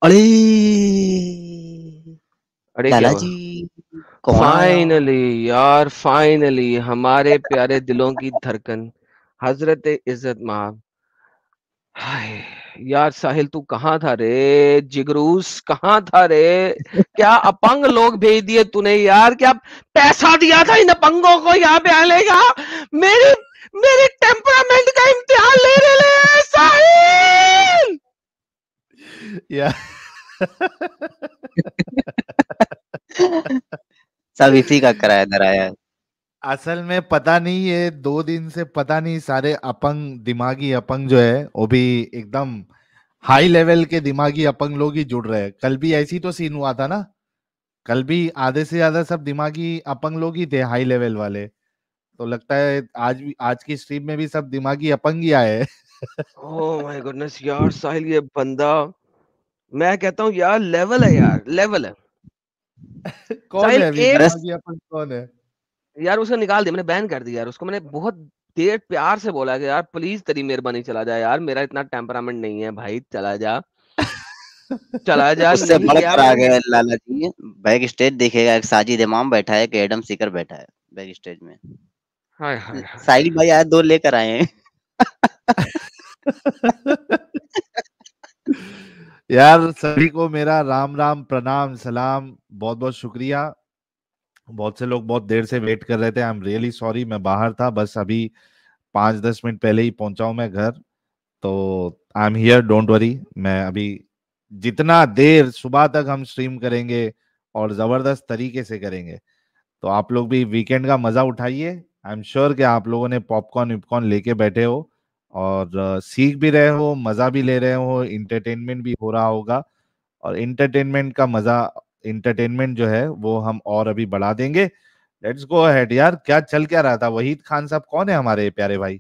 अरे अरे क्या लाला हुआ? जी, कौन आया? फाइनली यार, फाइनली हमारे प्यारे दिलों की धड़कन हजरत इज्जत माब। हाय यार, साहिल तू कहाँ था रे? जिगरूस कहाँ था रे? क्या अपंग लोग भेज दिए तूने यार? क्या पैसा दिया था इन अपंगों को यहाँ पे आने का? मेरी मेरे टेम्परामेंट का इम्तिहान ले रहे ले साहिल। या सब इसी का किराएदार आया है। असल में पता नहीं, ये 2 दिन से पता नहीं सारे अपंग, दिमागी अपंग जो है वो भी एकदम हाई लेवल के दिमागी अपंग लोग ही जुड़ रहे हैं। कल भी ऐसी तो सीन हुआ था ना, कल भी आधे से ज्यादा सब दिमागी अपंग लोग ही थे, हाई लेवल वाले। तो लगता है आज भी, आज की स्ट्रीम में भी सब दिमागी अपंग ही आए हैं। ओह माय गुडनेस यार, साहिल ये बंदा, मैं कहता हूँ यार लेवल है यार, लेवल है। कौन साहिल है अभी एक, अरे दिमागी अपंग, कौन है? यार उसको निकाल दिया, मैंने बैन कर दिया यार उसको। मैंने बहुत देर प्यार से बोला कि यार प्लीज तेरी मेहरबानी चला जा यार, मेरा इतना टेम्परामेंट नहीं है भाई, चला जा चला जा। उससे नहीं गया बढ़कर आ मैं। गए लाला जी। बैक स्टेज देखेगा, एक साजिद इमाम बैठा है, एक एडम सीकर बैठा है बैक स्टेज में। हाय हाय हाय साहिल हाय। भाई आए, 2 लेकर आए हैं। यार सभी को मेरा राम राम, प्रणाम, सलाम, बहुत बहुत शुक्रिया। बहुत से लोग बहुत देर से वेट कर रहे थे। आई एम रियली सॉरी, मैं बाहर था, बस अभी 5-10 मिनट पहले ही पहुंचा हूं मैं घर। तो I am here, don't worry. मैं अभी जितना देर सुबह तक हम स्ट्रीम करेंगे और जबरदस्त तरीके से करेंगे। तो आप लोग भी वीकेंड का मजा उठाइए। आई एम श्योर कि आप लोगों ने पॉपकॉर्न विपकॉर्न लेके बैठे हो और सीख भी रहे हो, मजा भी ले रहे हो, इंटरटेनमेंट भी हो रहा होगा। और इंटरटेनमेंट का मजा, इंटरटेनमेंट जो है वो हम और अभी बढ़ा देंगे। लेट्स गो अहेड यार। क्या चल क्या रहा था? वहीद खान साहब कौन है हमारे प्यारे भाई?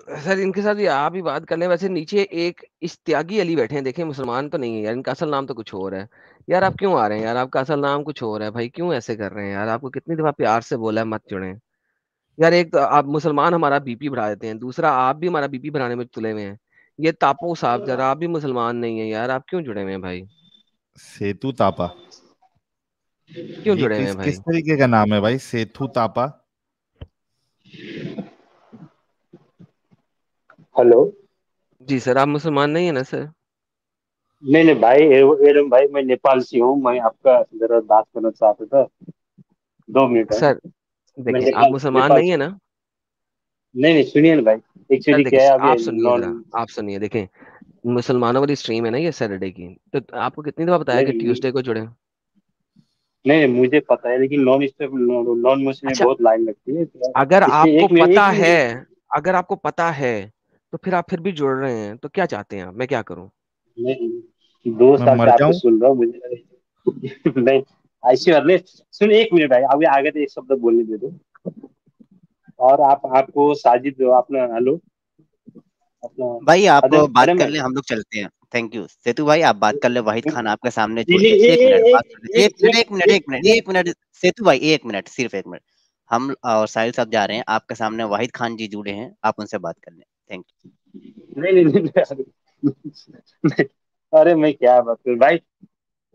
सर इनके साथ ये आप ही बात कर लें। वैसे नीचे एक इश्तियागी अली बैठे हैं, देखें मुसलमान तो नहीं है यार, इनका असल नाम तो कुछ और है। यार आप क्यों आ रहे हैं यार? आपका असल नाम कुछ और है भाई, क्यों ऐसे कर रहे हैं यार? आपको कितनी दफा प्यार से बोला है मत जुड़े यार। एक तो आप मुसलमान हमारा बीपी बढ़ा देते हैं, दूसरा आप भी हमारा बीपी बढ़ाने में तुले हुए हैं। ये तापो साहब जरा, आप भी मुसलमान नहीं है यार, आप क्यों जुड़े हुए हैं भाई? सेतु तापा? क्यों ये जुड़े हुए किस हैं किस भाई? तरीके का नाम है भाई, सेतु तापा? हेलो। जी सर, आप मुसलमान नहीं है ना सर? नहीं नहीं भाई, एडम भाई, मैं नेपाल से हूँ। मैं आपका जरा बात करना चाहता था। 2 मिनट है। सर मैं देखें, आप नेपाल मुसलमान नेपाल नहीं से है हूँ। ना? नहीं नहीं, सुनिए ना भाई। सर एक्चुअली देखिए, क्या है, अभी आप सुनिए नॉन। जरा, आप सुनिए। देखें, मुसलमानों वाली स्ट्रीम है ना ये सैटरडे की, तो आपको कितनी दफा बताया नहीं कि नहीं ट्यूसडे को जुड़े? नहीं, मुझे पता है, लेकिन नॉन स्टॉप, नॉन मुस्लिम में अच्छा, बहुत लाइन लगती है तो अगर इसलिए आपको एक मिनट, पता एक है, मिनट। अगर आपको पता है, तो फिर आप फिर भी जुड़ रहे हैं, तो क्या चाहते हैं आप? मैं क्या करूं? नहीं, 2 साल मैं से मर आपको जाऊं? सुन रहा हूँ, मुझे नहीं। ऐसी बात नहीं। सुन, एक मिनट भाई, अभी आगे तो एक शब्द बोलने दे दो। और आपको साजिद जो अपना, हेलो, अपना भाई आप अदम बात अदम कर भाई। ले, हम लोग चलते हैं। थैंक यू सेतु भाई, आप बात कर ले। वाहिद खान आपके सामने नहीं जुड़े, नहीं, एक मिनट बात कर ले, एक मिनट, एक एक मिनट, एक एक मिनट, एक एक मिनट। सेतु भाई 1 मिनट, सिर्फ 1 मिनट। हम और साहिल साहब जा रहे हैं, आपके सामने वाहिद खान जी जुड़े हैं, आप उनसे बात कर लें। थैंक नहीं नहीं नहीं, नहीं। अरे मैं क्या बात करूं भाई।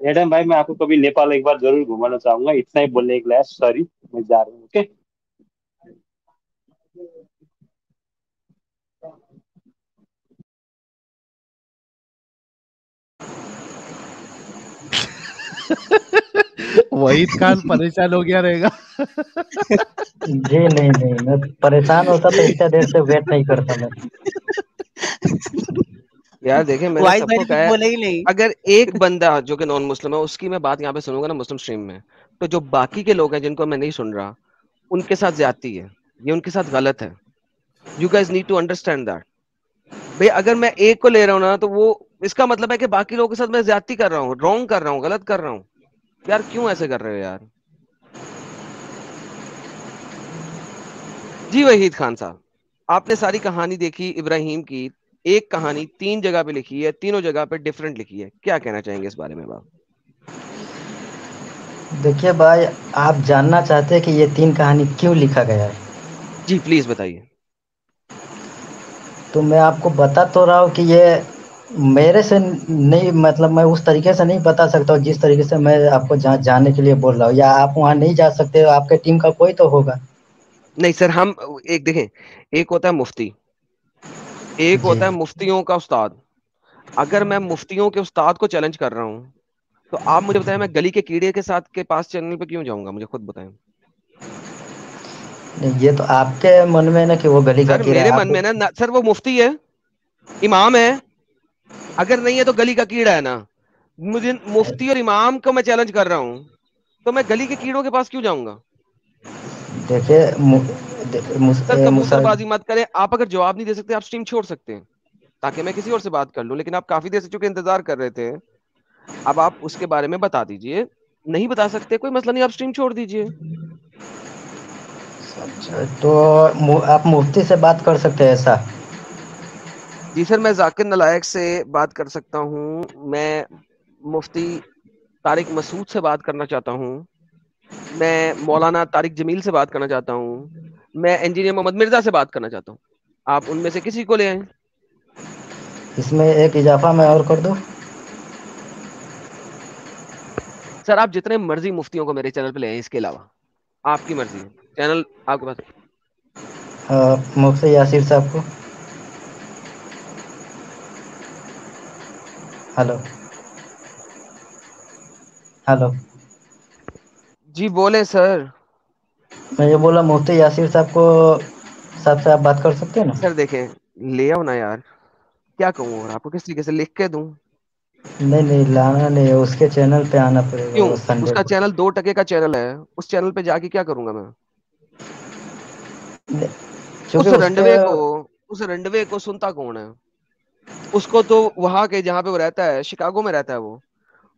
एडम भाई, मैं आपको कभी नेपाल एक बार जरूर घुमाना चाहूंगा, इतना ही बोलने के लिए। सॉरी, मैं जा रहा हूँ। ओके। वहीद खान परेशान हो गया रहेगा। जी नहीं नहीं, मैं परेशान होता तो इतना देर से वेट नहीं करता मैं। यार देखें, यू। मैंने वाहिद भाई सबको ने कुछ कहा है, बोले ही नहीं। अगर एक बंदा जो कि नॉन मुस्लिम है उसकी मैं बात यहाँ पे सुनूंगा ना मुस्लिम स्ट्रीम में, तो जो बाकी के लोग हैं जिनको मैं नहीं सुन रहा, उनके साथ ज्यादती है, ये उनके साथ गलत है। You guys need to understand that. भाई अगर मैं एक को ले रहा हूँ ना, तो वो इसका मतलब है कि बाकी लोगों के साथ मैं ज्यादती कर रहा हूँ, रॉन्ग कर रहा हूँ, गलत कर रहा हूँ। यार क्यों ऐसे कर रहे हो यार? जी वहीद खान साहब, आपने सारी कहानी देखी इब्राहिम की। एक कहानी 3 जगह पे लिखी है, तीनों जगह पे डिफरेंट लिखी है। क्या कहना चाहेंगे इस बारे में आप? देखिए भाई, आप जानना चाहते हैं कि ये 3 कहानी क्यों लिखा गया है, जी प्लीज बताइए। तो मैं आपको बता तो रहा हूँ कि ये मेरे से नहीं, मतलब मैं उस तरीके से नहीं बता सकता हूँ जिस तरीके से मैं आपको जाने के लिए बोल रहा हूँ, या आप वहाँ नहीं जा सकते हो, आपके टीम का कोई तो होगा। नहीं सर, हम एक देखें, एक होता है मुफ्ती, एक जी। होता है मुफ्तियों का उस्ताद। अगर मैं मुफ्तियों के उस्ताद को चैलेंज कर रहा हूँ, तो आप मुझे बताएं, मैं गली के कीड़े के साथ के पास चैनल पे क्यों जाऊंगा? मुझे खुद बताएं नहीं, ये तो आपके मन में ना कि वो गली का सर। कीड़ा है मेरे मन आपको। में ना सर, वो मुफ्ती है, इमाम है, अगर नहीं है तो गली का कीड़ा है ना। मुझे मुफ्ती और इमाम को मैं चैलेंज कर रहा हूँ, तो मैं गली के कीड़ों के पास क्यों जाऊंगा? देखिए सर कबूतरबाजी मत करें। आप अगर जवाब नहीं दे सकते, आप स्ट्रीम छोड़ सकते हैं, ताकि मैं किसी और से बात कर लूं। लेकिन आप काफी देर से चूंकि इंतजार कर रहे थे, अब आप उसके बारे में बता दीजिए। नहीं बता सकते, कोई मसला नहीं, आप स्ट्रीम छोड़ दीजिए। तो आप मुफ्ती से बात कर सकते हैं ऐसा? जी सर, मैं जाकिर नलायक से बात कर सकता हूँ, मैं मुफ्ती तारिक मसूद से बात करना चाहता हूँ, मैं मौलाना तारिक जमील से बात करना चाहता हूँ, मैं इंजीनियर मोहम्मद मिर्जा से बात करना चाहता हूँ। आप उनमें से किसी को ले आए। इसमें एक इजाफा मैं और कर दूं? सर आप जितने मर्जी मुफ्तियों को मेरे चैनल पे ले आए, इसके अलावा आपकी मर्जी है, चैनल आपके पास। मुफ्ती यासिर साहब को। Hello hello. जी बोले सर। मैं ये बोला मुफ्ती यासिर साहब से आप बात कर सकते हैं ना? सर देखें, ले आओ ना यार, क्या कहूँ और आपको, किस तरीके से लिख के दूं? नहीं नहीं, लाना नहीं है, उसके चैनल पे आना पड़ेगा क्यों? वो संडे उसका को। चैनल 2 टके का चैनल है, उस चैनल पे जाके क्या करूंगा मैं? नहीं, क्योंकि उस उसके। रंडवे को उस रंडवे को सुनता कौन है? उसको तो वहां के, जहाँ पे वो रहता है, शिकागो में रहता है वो,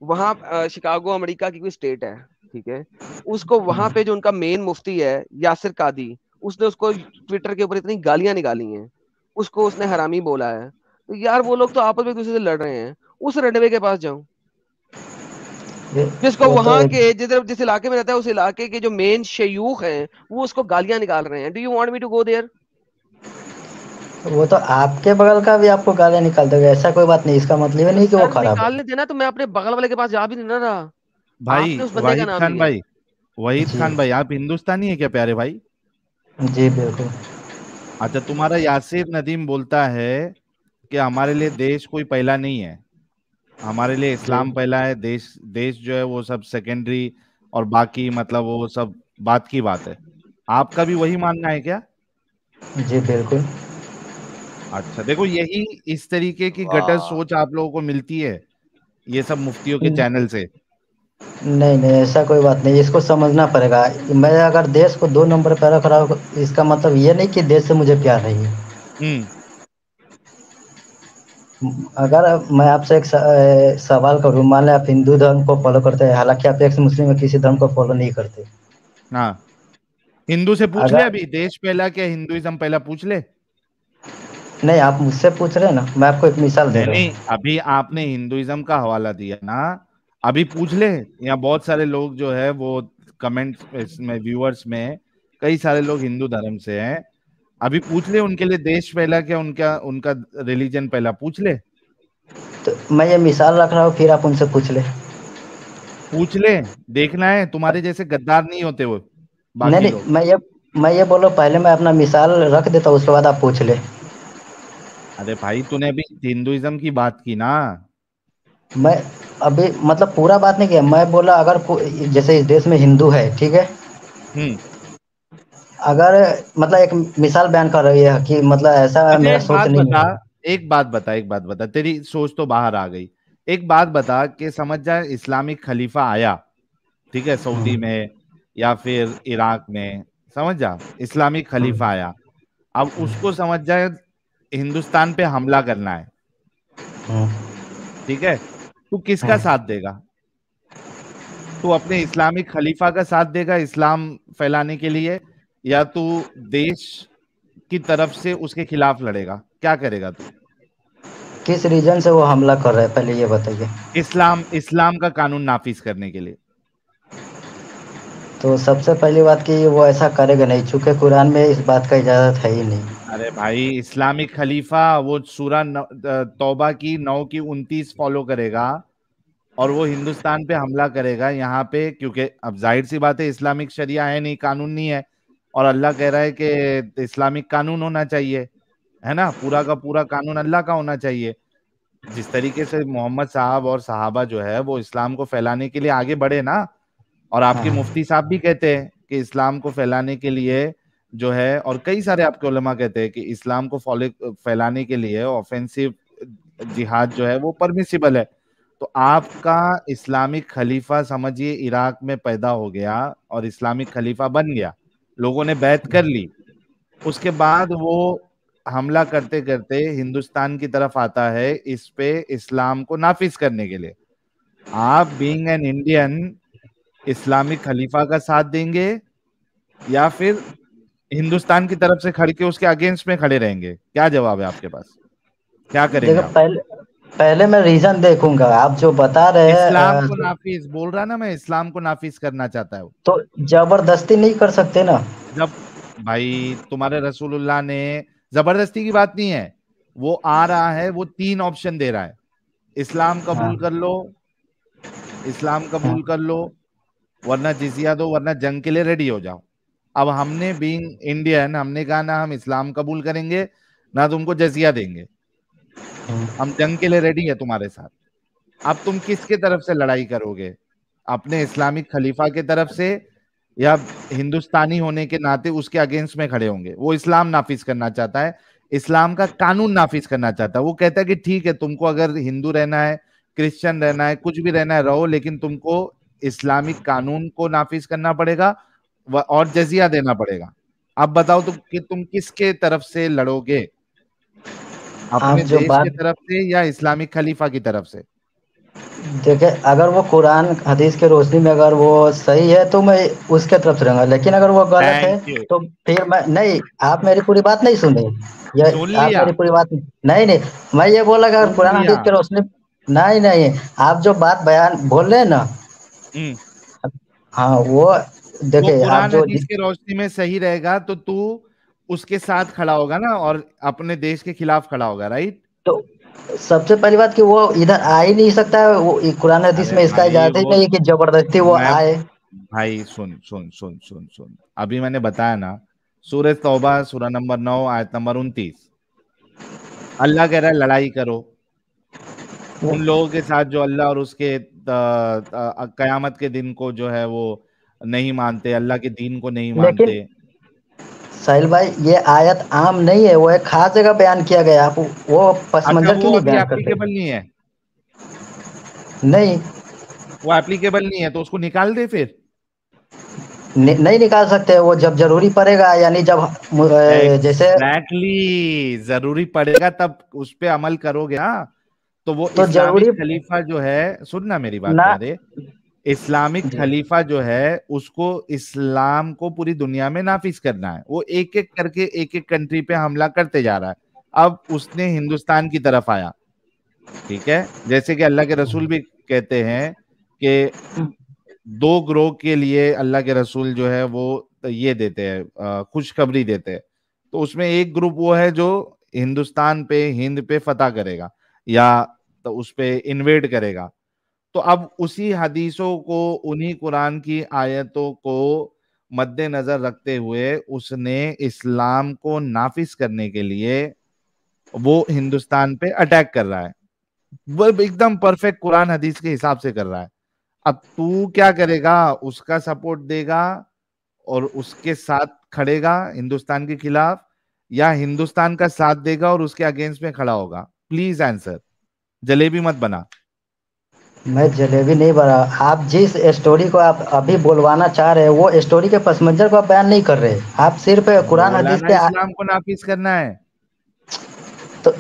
वहां शिकागो अमेरिका की कोई स्टेट है, ठीक है। उसको वहां पे जो उनका मेन मुफ्ती है यासिर कादी, उसने उसको ट्विटर के ऊपर इतनी गालियां निकाली हैं, उसको उसने हरामी बोला है। तो यार वो लोग तो आपस में एक दूसरे से लड़ रहे हैं, उस रंडवे के पास जाऊं जिसको वो तो वहां एक, के, जिस इलाके में रहता है, उस इलाके के जो मेन शयूख हैं वो उसको गालियां निकाल रहे हैं। Do you want me to go there? वो तो आपके बगल का भी आपको गालियां निकाल देगा, ऐसा कोई बात नहीं, इसका मतलब ये तो नहीं कि वो सर खराब है। निकालने देना, तो मैं अपने बगल वाले के पास जा भी नहीं ना रहा। भाई आपने उस बंदे का वाहिद नाम खान लिया। भाई, वहीद जी खान भाई, आप हिंदुस्तानी है क्या प्यारे भाई? जी बिल्कुल। अच्छा, तुम्हारा यासिर नदीम बोलता है कि हमारे लिए देश कोई पहला नहीं है, हमारे लिए जी इस्लाम पहला है, देश देश जो है वो सब सेकेंडरी, और बाकी मतलब वो सब बात की बात है। आपका भी वही मानना है क्या? जी बिल्कुल। अच्छा देखो, यही इस तरीके की गटर वाह। सोच आप लोगों को मिलती है ये सब मुफ्तियों के चैनल से। नहीं नहीं, ऐसा कोई बात नहीं, इसको समझना पड़ेगा। मैं अगर देश को 2 नंबर पर रख रहा हूँ, इसका मतलब ये नहीं कि देश से मुझे प्यार नहीं है। हम्म। अगर मैं आपसे एक सवाल करूँ, मान लें आप हिंदू धर्म को फॉलो करते हैं, हालांकि आप एक्स मुस्लिम में किसी धर्म को फॉलो नहीं करते। हाँ, हिंदू से पूछ ले, अगर अभी देश पहला क्या हिंदुइज्म पहला पूछ ले। नहीं, आप मुझसे पूछ रहे हैं ना, मैं आपको एक मिसाल दे नहीं रहा नहीं, हूँ। अभी आपने हिंदुइज्म का हवाला दिया ना, अभी पूछ ले। यहाँ बहुत सारे लोग जो है वो कमेंट्स में, व्यूअर्स में कई सारे लोग हिंदू धर्म से हैं, अभी पूछ ले उनके लिए देश पहला क्या, उनका उनका रिलीजन पहला पूछ ले। तो मैं ये मिसाल रख रहा हूँ, फिर आप उनसे पूछ ले। पूछ ले, देखना है तुम्हारे जैसे गद्दार नहीं होते वो नहीं बाकी लोग। नहीं, मैं ये बोलो, पहले मैं अपना मिसाल रख देता हूँ, उसके बाद आप पूछ ले। अरे भाई, तूने अभी हिंदुइज्म की बात की ना। मैं अभी मतलब पूरा बात नहीं किया, मैं बोला अगर जैसे इस देश में हिंदू है, ठीक है। हम्म। अगर मतलब एक मिसाल बयान कर रही है कि मतलब ऐसा अच्छा मेरा एक सोच बात नहीं बता, है। एक बात बता, तेरी सोच तो बाहर आ गई। एक बात बता कि समझ जा, इस्लामिक खलीफा आया, ठीक है, सऊदी हम्म, में या फिर इराक में, समझ जा, इस्लामिक खलीफा हम्म, आया, अब उसको समझ जाए हिंदुस्तान पे हमला करना है, हम्म, ठीक है, तू किसका हम्म। साथ देगा? तू अपने इस्लामिक खलीफा का साथ देगा इस्लाम फैलाने के लिए, या तू देश की तरफ से उसके खिलाफ लड़ेगा? क्या करेगा तू? किस रीजन से वो हमला कर रहा है, पहले ये बताइए। इस्लाम इस्लाम का कानून नाफिज करने के लिए। तो सबसे पहली बात कि वो ऐसा करेगा नहीं, चूंकि कुरान में इस बात का इजाजत है ही नहीं। अरे भाई, इस्लामिक खलीफा वो सूरा तौबा की 9 की 29 फॉलो करेगा और वो हिंदुस्तान पे हमला करेगा यहाँ पे, क्योंकि अब जाहिर सी बात है इस्लामिक शरिया है नहीं, कानून नहीं है, और अल्लाह कह रहा है कि इस्लामिक कानून होना चाहिए, है ना, पूरा का पूरा कानून अल्लाह का होना चाहिए। जिस तरीके से मोहम्मद साहब और सहाबा जो है वो इस्लाम को फैलाने के लिए आगे बढ़े ना, और आपके हाँ मुफ्ती साहब भी कहते हैं कि इस्लाम को फैलाने के लिए जो है, और कई सारे आपके उलमा कहते हैं कि इस्लाम को फैलाने के लिए ऑफेंसिव जिहाद जो है वो परमिसिबल है। तो आपका इस्लामिक खलीफा समझिए इराक में पैदा हो गया और इस्लामिक खलीफा बन गया, लोगों ने बैत कर ली, उसके बाद वो हमला करते करते हिंदुस्तान की तरफ आता है इस पे इस्लाम को नाफिज करने के लिए। आप बीइंग एन इंडियन इस्लामिक खलीफा का साथ देंगे या फिर हिंदुस्तान की तरफ से खड़ के उसके अगेंस्ट में खड़े रहेंगे? क्या जवाब है आपके पास, क्या करेंगे देखो, आप? पहले पहले मैं रीजन देखूंगा। आप जो बता रहे हैं इस्लाम को नाफिज बोल रहा ना, मैं इस्लाम को नाफिज करना चाहता है वो। तो जबरदस्ती नहीं कर सकते ना। जब भाई तुम्हारे रसूलुल्लाह ने, जबरदस्ती की बात नहीं है, वो आ रहा है, वो 3 ऑप्शन दे रहा है, इस्लाम हाँ कबूल कर लो, इस्लाम हाँ कबूल कर लो, वरना जिजिया दो, वरना जंग के लिए रेडी हो जाओ। अब हमने बीइंग इंडियन हमने कहा ना हम इस्लाम कबूल करेंगे ना तुमको जजिया देंगे, हाँ। हम जंग के लिए रेडी है तुम्हारे साथ। अब तुम किसके तरफ से लड़ाई करोगे, अपने इस्लामिक खलीफा के तरफ से या हिंदुस्तानी होने के नाते उसके अगेंस्ट में खड़े होंगे? वो इस्लाम नाफिज करना चाहता है, इस्लाम का कानून नाफिज करना चाहता है। वो कहता है कि ठीक है, तुमको अगर हिंदू रहना है, क्रिश्चियन रहना है, कुछ भी रहना है रहो, लेकिन तुमको इस्लामिक कानून को नाफिज करना पड़ेगा और जजिया देना पड़ेगा। अब बताओ तुम कि तुम किसके तरफ से लड़ोगे, आप अपने जो देश की बात तरफ से या इस्लामिक खलीफा की तरफ से? देखे, अगर वो कुरान हदीस के रोशनी में अगर वो सही है तो मैं उसके तरफ से रहूंगा, लेकिन अगर वो गलत है थैंक यू। तो फिर मैं नहीं। आप मेरी पूरी बात नहीं सुने। ये सुन आप लिया, मेरी पूरी बात नहीं नहीं। मैं ये बोला कि अगर सुन कुरान लिया। हदीस के रोशनी, नहीं नहीं, आप जो बात बयान बोल रहे हैं ना, हम्म। हाँ वो वो देखिए आप कुरान जो हदीस के रोशनी में सही रहेगा तो तू उसके साथ खड़ा होगा ना, और अपने देश के खिलाफ खड़ा होगा, राइट? तो सबसे पहली बात कि वो इधर आ ही नहीं सकता है। वो कुरान हदीस अरे में इसका भाई इजाजत ही वो, नहीं है कि जबरदस्ती वो मैं, आए। भाई सुन सुन सुन सुन सुन, अभी मैंने बताया ना, सूरह तौबा सूरह नंबर 9 आयत नंबर 29, अल्लाह कह रहा है लड़ाई करो वो उन लोगों के साथ जो अल्लाह और उसके कयामत के दिन को जो है वो नहीं मानते, अल्लाह के दीन को नहीं लेकिन मानते। साहिल भाई, ये आयत आम नहीं है, वो एक खास जगह बयान किया गया। आप वो पस अच्छा, मंजर वो क्यों नहीं अभी बयान करते? एप्लीकेबल नहीं है, नहीं, वो एप्लीकेबल नहीं है तो उसको निकाल दे फिर। नहीं निकाल सकते। वो जब जरूरी पड़ेगा, यानी जब जैसे एग्जैक्टली, जरूरी पड़ेगा तब उस पे अमल करोगे ना। तो वो तो इस्लामिक जरूरी खलीफा जो है, सुनना मेरी बात ना। प्यारे, इस्लामिक जी। खलीफा जो है उसको इस्लाम को पूरी दुनिया में नाफिज करना है। वो एक एक करके एक एक कंट्री पे हमला करते जा रहा है। अब उसने हिंदुस्तान की तरफ आया, ठीक है, जैसे कि अल्लाह के रसूल भी कहते हैं कि 2 ग्रोह के लिए अल्लाह के रसूल जो है वो ये देते हैं, खुशखबरी देते हैं। तो उसमें एक ग्रुप वो है जो हिंदुस्तान पे, हिंद पे फतह करेगा या तो उस पे इन्वेड करेगा। तो अब उसी हदीसों को, उन्हीं कुरान की आयतों को मद्देनजर रखते हुए उसने इस्लाम को नाफिज करने के लिए वो हिंदुस्तान पे अटैक कर रहा है। वो एकदम परफेक्ट कुरान हदीस के हिसाब से कर रहा है। अब तू क्या करेगा, उसका सपोर्ट देगा और उसके साथ खड़ेगा हिंदुस्तान के खिलाफ, या हिंदुस्तान का साथ देगा और उसके अगेंस्ट में खड़ा होगा? प्लीज आंसर, जलेबी मत बना। मैं जलेबी नहीं बना। आप जिस स्टोरी को आप अभी बोलवाना चाह रहे हैं, वो स्टोरी के पस मंजर को आप बयान नहीं कर रहे। आप सिर्फ कुरान बोला हदीस ना के इस्लाम को नाफिज करना है। तो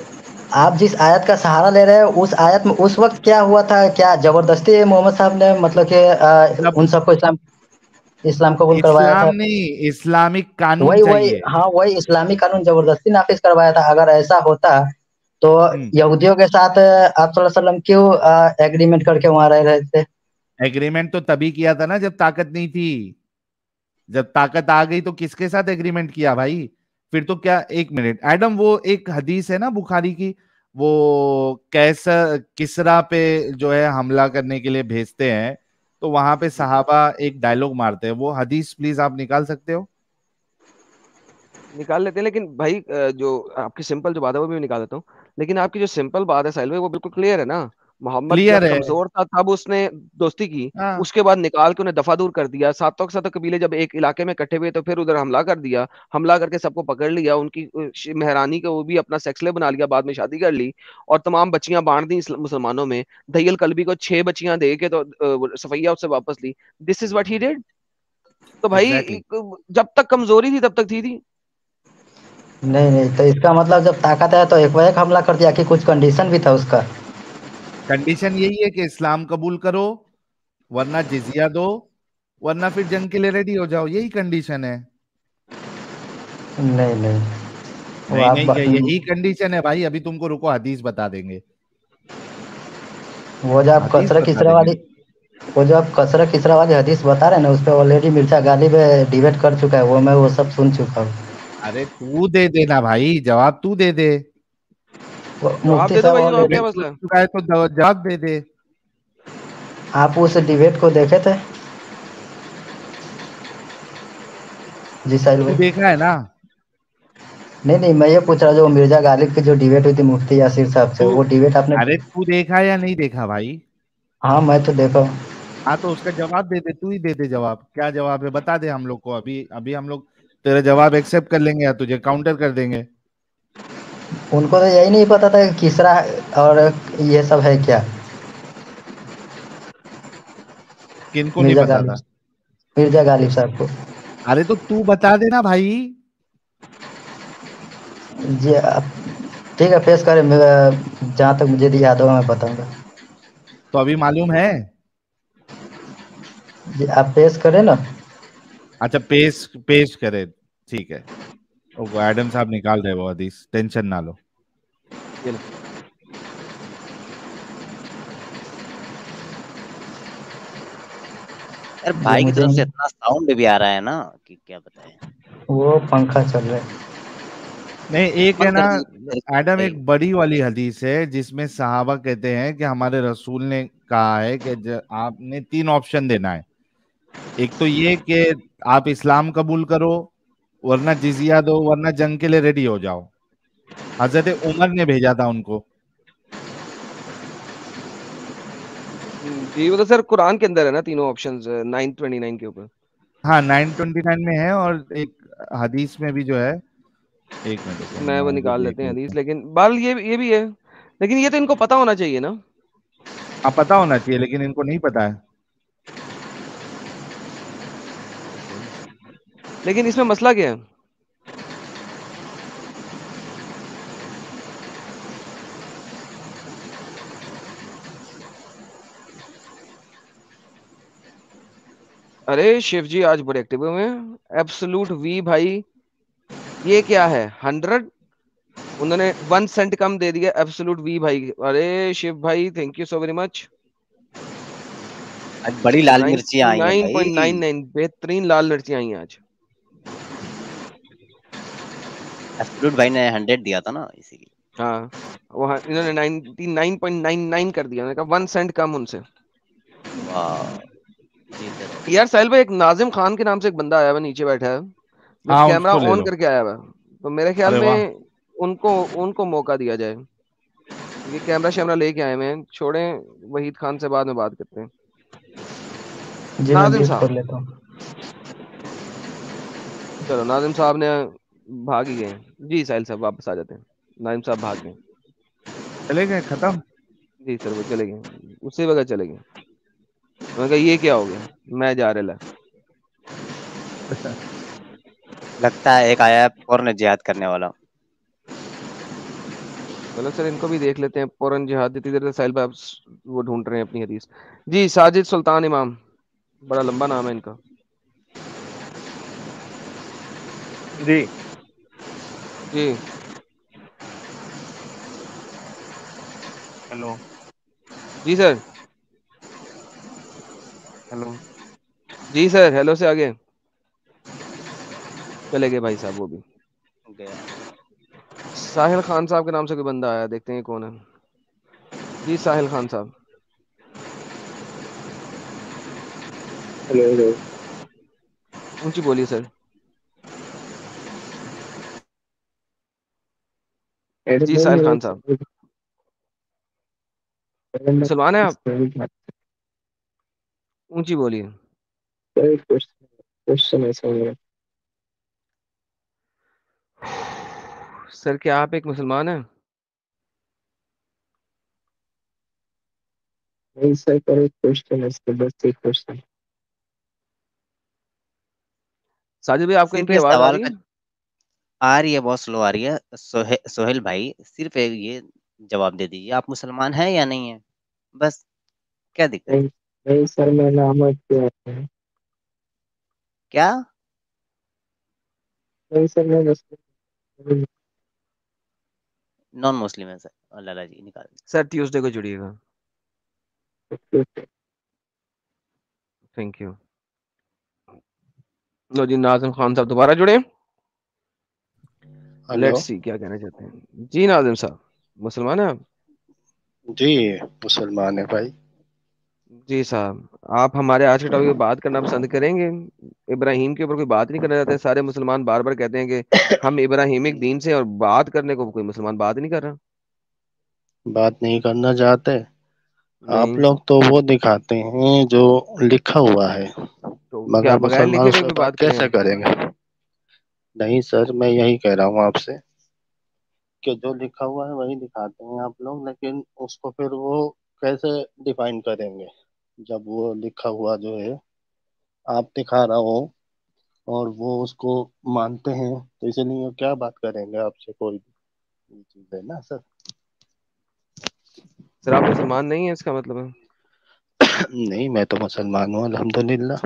आप जिस आयत का सहारा ले रहे हैं, उस आयत में उस वक्त क्या हुआ था? क्या जबरदस्ती मोहम्मद साहब ने मतलब कि जब उन सबको इस्लाम इस्लाम कबूल करवाया इस्लाम था? नहीं, इस्लामिक कानून वही चाहिए। हाँ, वही इस्लामी कानून जबरदस्ती नाफिज करवाया था। अगर ऐसा होता तो हम्म। यहूदियों के साथ आप सल्लल्लाहु अलैहि वसल्लम क्यों एग्रीमेंट करके वहां रह रहे थे? एग्रीमेंट तो तभी किया था ना जब ताकत नहीं थी, जब ताकत आ गई तो किसके साथ एग्रीमेंट किया भाई? फिर तो क्या, एक मिनट एडम, वो एक हदीस है ना बुखारी की, वो कैसर किसरा पे जो है हमला करने के लिए भेजते हैं, तो वहां पे सहाबा एक डायलॉग मारते हैं, वो हदीस प्लीज आप निकाल सकते हो? निकाल लेते हैं, लेकिन भाई जो आपकी सिंपल जो बात है वो भी निकाल देता हूँ। लेकिन आपकी जो सिंपल बात है साहिल भाई, वो बिल्कुल क्लियर है ना। मोहम्मद जब क्लियर है। कमजोर था तब उसने दोस्ती की, हाँ उसके बाद निकाल के उन्हें दफा दूर कर दिया। सातों के सातों कबीले जब एक इलाके में इकट्ठे हुए तो फिर उधर हमला कर दिया। हमला करके सबको पकड़ लिया, उनकी मेहरानी को वो भी अपना सेक्सले बना लिया, बाद में शादी कर ली और तमाम बच्चियां बांट दी मुसलमानों में। दहियल कल्बी को 6 बच्चियां दे के तो सफैया उससे वापस ली। This is what he did. तो भाई एग्जैक्टली। जब तक कमजोरी थी तब तक थी। नहीं नहीं, तो इसका मतलब जब ताकत है तो एक वजह का हमला कर दिया कि कुछ कंडीशन भी था उसका? कंडीशन यही है कि इस्लाम कबूल करो, वरना जिजिया दो, वरना फिर जंग के लिए रेडी हो जाओ, यही कंडीशन है। नहीं नहीं, वो नहीं आप नहीं, यही कंडीशन है भाई, अभी तुमको रुको हदीस बता देंगे। वो जो आप हदीस कसरा बता किसरा देंगे। वाली वो जो आप कसरा किसरा वाली हदीस बता रहे हैं ना, उस पर ऑलरेडी मिर्जा गालिब डिबेट कर चुका है, वो मैं वो सब सुन चुका हूँ। अरे तू दे देना भाई, जवाब तू दे दे। वो जवाब मुफ्ती दे दो साहब भाई, जवाब ऑलरेडी। क्या डिबेट मसला जीत है। चुका है तो जवाब दे दे। आप उस डिबेट को देखे थे? जी साहिल तू भाई। देखा है ना? नहीं नहीं, मैं ये पूछ रहा, जो मिर्जा गालिब की जो डिबेट हुई थी मुफ्ती यासिर साहब से, तू, वो डिबेट आपने? अरे तू देखा या नहीं देखा भाई? हाँ, मैं तो देखा हूँ। हाँ तो उसका जवाब दे दे, तू ही दे दे जवाब, क्या जवाब है बता दे हम लोग को, अभी अभी हम लोग तेरा जवाब एक्सेप्ट कर लेंगे या तुझे काउंटर कर देंगे। उनको तो यही नहीं पता था कि किसरा और ये सब है क्या। किनको नहीं मिर्जा पता गालिब था? मिर्जा गालिब साहब को। अरे तो तू बता देना भाई। जी ठीक है, पेश करें, जहाँ तक मुझे याद होगा मैं बताऊंगा। तो अभी मालूम है? जी आप पेश करें ना। अच्छा पेश पेश करे, ठीक है। वो एडम साहब निकाल रहे वो हदीस, टेंशन ना लो। ये लो। यार जी भाई की मुझे तरफ से इतना साउंड भी आ रहा है ना कि क्या बताएं। वो पंखा चल रहा है। नहीं, एक है बंद ना कर दी एडम, भाई। एक बड़ी वाली हदीस है जिसमें सहाबा कहते हैं कि हमारे रसूल ने कहा है कि आपने 3 ऑप्शन देना है। एक तो ये कि आप इस्लाम कबूल करो, वरना जिजिया दो, वरना जंग के लिए रेडी हो जाओ। हजरत उमर ने भेजा था उनको। जी वो तो सर कुरान के अंदर है ना, तीनों ऑप्शंस 929 के ऊपर। हाँ 929 में है, और एक हदीस में भी जो है, एक मिनट रुको मैं वो मैं भी निकाल देख लेते हैं लेता हदीस, हूँ। लेकिन बाल ये भी है। लेकिन ये तो इनको पता होना चाहिए ना। हाँ पता होना चाहिए, लेकिन इनको नहीं पता है। लेकिन इसमें मसला क्या है। अरे शिव जी आज बड़े एक्टिव हुए हैं। एब्सोल्यूट वी भाई, ये क्या है 100। उन्होंने 1 सेंट कम दे दिया एब्सोल्यूट वी भाई। अरे शिव भाई thank you so very much. आज बड़ी लाल मिर्चियां आई हैं भाई। 99.99 बेहतरीन लाल मिर्ची आई हैं आज। एब्सोल्यूट भाई ने 100 दिया था ना इसीलिए। हाँ, वहाँ इन्होंने 99.99 कर दिया। मैंने कहा 1 सेंट कम उनसे। वाह, जीते रहो। यार साहिल भाई, एक नाजिम खान के नाम से एक बंदा आया हुआ नीचे बैठा है, वो हाँ कैमरा उसको ले ऑन लो। करके आया हुआ है। तो मेरे ख्याल अरे वाह। में उनको उनको मौका दिया जाए। ये कैमरा शैमरा लेके आए हैं, छोड़ें वहीद खान से बाद में बात करते हैं। जी मैं नाजिम म्यूट कर साहब, लेता हूँ। चलो नाजिम साहब ने भाग ही गए। जी साहिल साहब वापस आ जाते हैं। नाजिम साहब भाग गए। चले गए, खत्म। जी सर वो चले गए, उसी वक्त चले गए। मैंने कहा ये क्या हो गया, मैं जा रहा ला। लगता है एक आया है और जिहाद करने वाला। चलो सर इनको भी देख लेते हैं। पूरन जिहाद इतनी देर से साहिल भाई वो ढूंढ रहे हैं अपनी हदीस। जी साजिद सुल्तान इमाम, बड़ा लंबा नाम है इनका। जी जी हेलो जी सर। हेलो। जी सर हेलो से आगे चले गए भाई साहब वो भी। गया। साहिल खान साहब के नाम से कोई बंदा आया, देखते हैं कौन है। जी साहिल खान साहब, हेलो हेलो। ऊंची बोलिए सर। जी साहिल खान साहब, मुसलमान है आप? ऊंची बोलिए। क्वेश्चन ऐसा है, सर क्या आप एक मुसलमान हैं? नहीं सर, पर एक क्वेश्चन है इसका, बस एक क्वेश्चन। साजिद भाई आपको सिर्फ इनकी ये आवाज आ सवाल रही का है? आ रही है, बहुत स्लो आ रही है। सोहेल भाई, सिर्फ एक ये जवाब दे दीजिए, आप मुसलमान हैं या नहीं है, बस। क्या दिक्कत है? नहीं नहीं सर, मैं नामक किया है। क्या? नहीं सर, मैं मुस्लिम। नॉन मुस्लिम है सर, लाला जी निकाल दीजिए। सर ट्यूसडे को जुड़िएगा। Thank you. लो जी, नाजिम खान साहब दोबारा जुड़े। हेलो लेट्स सी क्या कहना चाहते हैं। जी नाजिम साहब, मुसलमान हैं आप? जी, मुसलमान है भाई। जी साहब, आप हमारे आज के टॉपिक पे बात करना पसंद करेंगे? इब्राहिम के ऊपर कोई बात नहीं करना चाहते? सारे मुसलमान बार बार कहते हैं कि हम इब्राहिमिक दीन से, और बात करने को कोई मुसलमान बात नहीं कर रहा। बात नहीं करना चाहते? आप नहीं लोग तो वो दिखाते हैं जो लिखा हुआ है, तो क्या मगर बगैर मुसलमान लिखे उस कहीं पर पे बात बात करें कैसे हम? करेंगे? नहीं सर, मैं यही कह रहा हूँ आपसे कि जो लिखा हुआ है वही दिखाते हैं आप लोग, लेकिन उसको फिर वो कैसे डिफाइन करेंगे जब वो लिखा हुआ जो है आप दिखा रहा हो और वो उसको मानते हैं, तो इसलिए वो क्या बात करेंगे आपसे, कोई भी चीज़ है ना सर। सर आप मुसलमान नहीं है इसका मतलब है? नहीं, मैं तो मुसलमान हूँ अल्हम्दुलिल्लाह।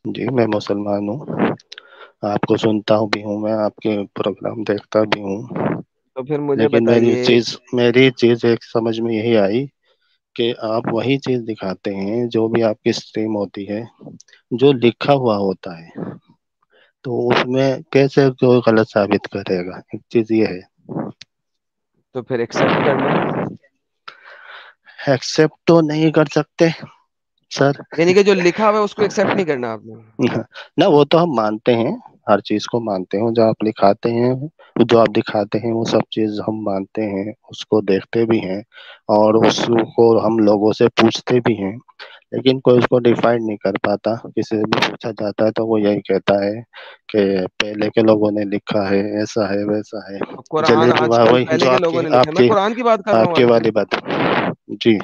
जी, मैं मुसलमान हूँ, आपको सुनता भी हूँ, मैं आपके प्रोग्राम देखता भी हूँ। तो फिर मुझे लेकिन बताइए। मेरी चीज एक समझ में यही आई कि आप वही चीज दिखाते हैं जो भी आपकी स्ट्रीम होती है, जो लिखा हुआ होता है, तो उसमें कैसे कोई गलत साबित करेगा, एक चीज ये है। तो फिर एक्सेप्ट कर लें। एक्सेप्ट तो नहीं कर सकते सर। यानी कि जो लिखा हुआ है उसको एक्सेप्ट नहीं करना आपने? ना, वो तो हम मानते हैं, हर चीज को मानते हैं, जो आप लिखाते हैं, जो आप दिखाते हैं, वो सब चीज हम मानते हैं, उसको देखते भी हैं और उसको हम लोगों से पूछते भी हैं। लेकिन कोई उसको डिफाइन नहीं कर पाता, किसी से भी पूछा जाता है तो वो यही कहता है कि पहले के लोगों ने लिखा है, ऐसा है वैसा है। कुरान जलील वाह, आजकल वही पहले जो के लोगों आपकी ने लिखा है, मैं आपकी कुरान की बात कर रहा हूँ आपकी आजकल। वाली बात। जी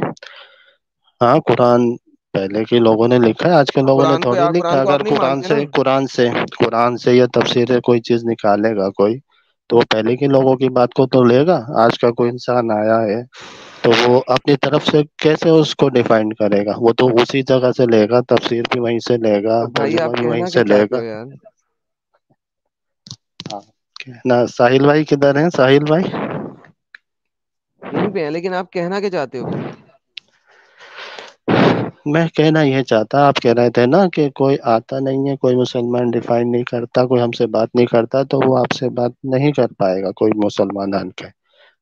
हाँ, कुरान पहले के लोगों ने लिखा है, आज के तो लोगों ने थोड़ी लिखा कुरान है। को अगर आप नहीं मानते ना? कुरान से या तफसीर से कोई चीज निकालेगा कोई, तो वो पहले के लोगों की बात को तो लेगा। आज का कोई इंसान आया है तो वो अपनी तरफ से कैसे उसको डिफाइन करेगा, वो तो उसी जगह से लेगा, तफसीर भी वहीं से लेगा, तो भाई आप तर्जुमा भी वहीं कहना क्या से चाहते लेगा। हो यार? हाँ, ना साहिल भाई किधर हैं? साहिल भाई यहीं पे है, लेकिन आप कहना क्या चाहते हो फिर? मैं कहना ये चाहता, आप कह रहे थे ना कि कोई आता नहीं है, कोई मुसलमान डिफाइन नहीं करता, कोई हमसे बात नहीं करता, तो वो आपसे बात नहीं कर पाएगा कोई मुसलमान आन के।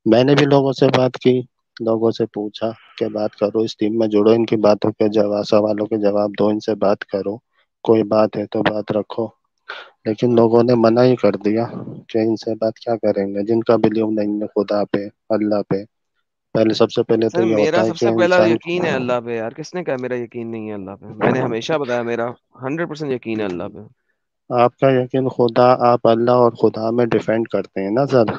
मैंने भी लोगों से बात की, लोगों से पूछा कि बात करो, इस टीम में जुड़ो, इनकी बातों के जवाब, सवालों के जवाब दो, इनसे बात करो, कोई बात है तो बात रखो। लेकिन लोगों ने मना ही कर दिया कि इनसे बात क्या करेंगे, जिनका बिलीव नहीं है खुदा पे, अल्लाह पे। पहले, सबसे पहले तो सर ये मेरा होता है कि सबसे पहला इंसान, यकीन है अल्लाह पे यार। किसने कहा मेरा यकीन नहीं है अल्लाह पे? मैंने हमेशा बताया मेरा 100% यकीन है अल्लाह पे। आपका यकीन खुदा, आप अल्लाह और खुदा में डिफेंड करते हैं ना सर,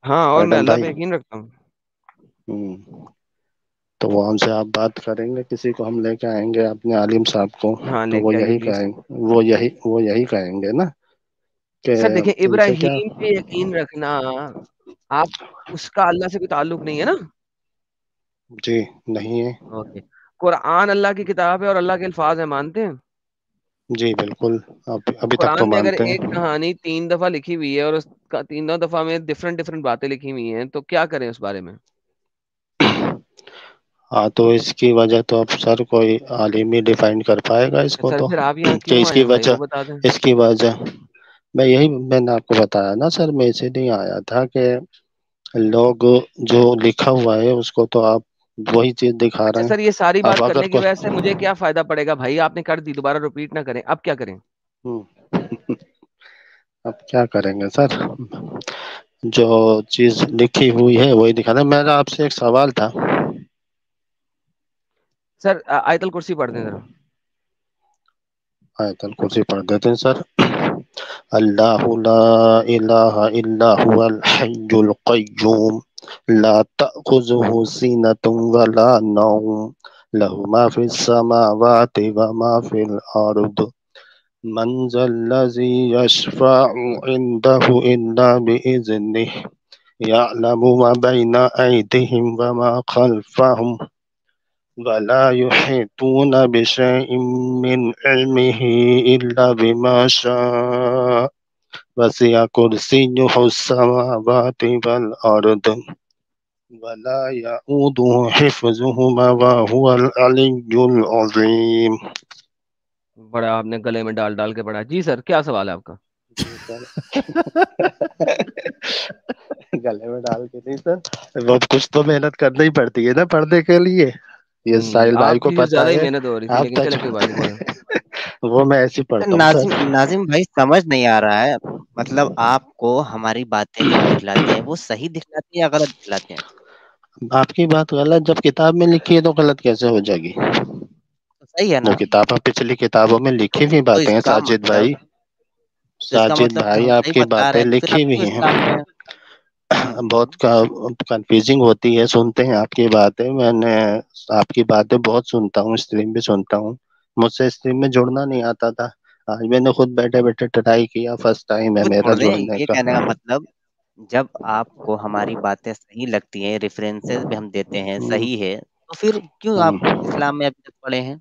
हाँ, और मैं एडम अल्लाह भाई। पे यकीन रखता हूँ। हम्म, तो वो हमसे आप बात करेंगे, किसी को हम लेके आएंगे अपने आलिम साहब को, हाँ तो वो लेके आइए यही प्लीज। कहेंगे, वो यही कहेंगे ना कि सर देखिए, इनसे क्या। इब्राहिम पे यकीन रखना, आप उसका अल्लाह से कोई ताल्लुक नहीं है ना? जी नहीं है। ओके। कुरान अल्लाह की किताब है और अल्लाह के अल्फाज है, मानते हैं? जी बिल्कुल, अभी तक तो कुरान में अगर मानते एक हैं। कहानी 3 दफा लिखी हुई है और उसका तीनों दफा में डिफरेंट डिफरेंट बातें लिखी हुई हैं, तो क्या करें उस बारे में? हाँ, तो इसकी वजह तो अब सर कोई आलिम ही डिफाइन कर पाएगा इसको सर तो, फिर आप यहाँ कि क्यों आए इसकी हैं भाई, वो वजह, बता दें। इसकी वजह मैंने आपको बताया ना सर, मैं इसीलिए आया था कि लोग जो लिखा हुआ है उसको तो आप वही चीज दिखा अच्छा रहे हैं। सर, ये सारी अब बात अगर करने की कोई वजह से मुझे क्या फायदा पड़ेगा भाई, आपने कर दी, दोबारा रिपीट ना करें, अब क्या करें। अब क्या करेंगे सर, जो चीज लिखी हुई है वही दिखाना। मेरा आपसे एक सवाल था सर आयतल कुर्सी पढ़ दें जरा। आयतल कुर्सी पढ़ देते हैं सर। अल्लाहु ला इलाहा इल्ला हुवल हय्युल कय्यूम ला तअखुजुहु सीनतुन वला नौम लहु मा फिस समावाति व मा फिल अर्द मन ज़ल्लज़ी यशफ़अु इंदहु इल्ला बिइज़्निहि यअलमु मा बैना अयदिहिम व मा खल्फहुम वला युहीतूना बिशैइन मिन इल्मिही इल्ला बिमा शाअ वसिअ कुर्सियुहु अस्समावाति वल अर्द वला यऊदुहु हिफ्ज़ुहुमा व हुवल अलिय्युल अज़ीम। बड़ा आपने गले में डाल डाल के पढ़ा। जी सर, क्या सवाल है आपका। जी सर। गले में डाल के नहीं सर, वो कुछ तो मेहनत करनी ही पड़ती है ना पढ़ने के लिए, ये साहिल भाई को आपकी कुछ पता ज्यादा ही है। मेहनत हो रही थी, आप लेकिन चले कोई बात नहीं, बोले। वो मैं ऐसे ही पढ़ता हूँ नाजिम सर। नाजिम भाई समझ नहीं आ रहा है, मतलब आपको हमारी बातें जब दिखलाते हैं वो सही दिखलाते हैं या गलत दिखलाते हैं। आपकी बात गलत जब किताब में लिखी है तो गलत कैसे हो जाएगी। तो सही है वो ना। किताब पिछली किताबों में लिखी हुई तो बातें हैं इसका साजिद भाई। मतलब तो इसका साजिद मतलब कि भाई हम सही आपकी बता रहे बातें हैं, तो फिर आप लिखी हुई क्यों हैं। इस्लाम में। बहुत कंफ्यूजिंग होती है, सुनते हैं आपकी बातें। मैंने आपकी बातें बहुत सुनता हूँ, स्ट्रीम भी सुनता हूँ। मुझसे स्ट्रीम में जुड़ना नहीं आता था, आज मैंने खुद बैठे बैठे ट्राई किया, फर्स्ट टाइम है क्यों मेरा छोड़ दें, जुड़ने ये का। कहने का मतलब जब आपको हमारी बातें सही लगती हैं, रेफरेंसेस भी हम देते हैं हम्म, सही है, तो फिर क्यों आप हम्म। इस्लाम में अभी तक पड़े हैं।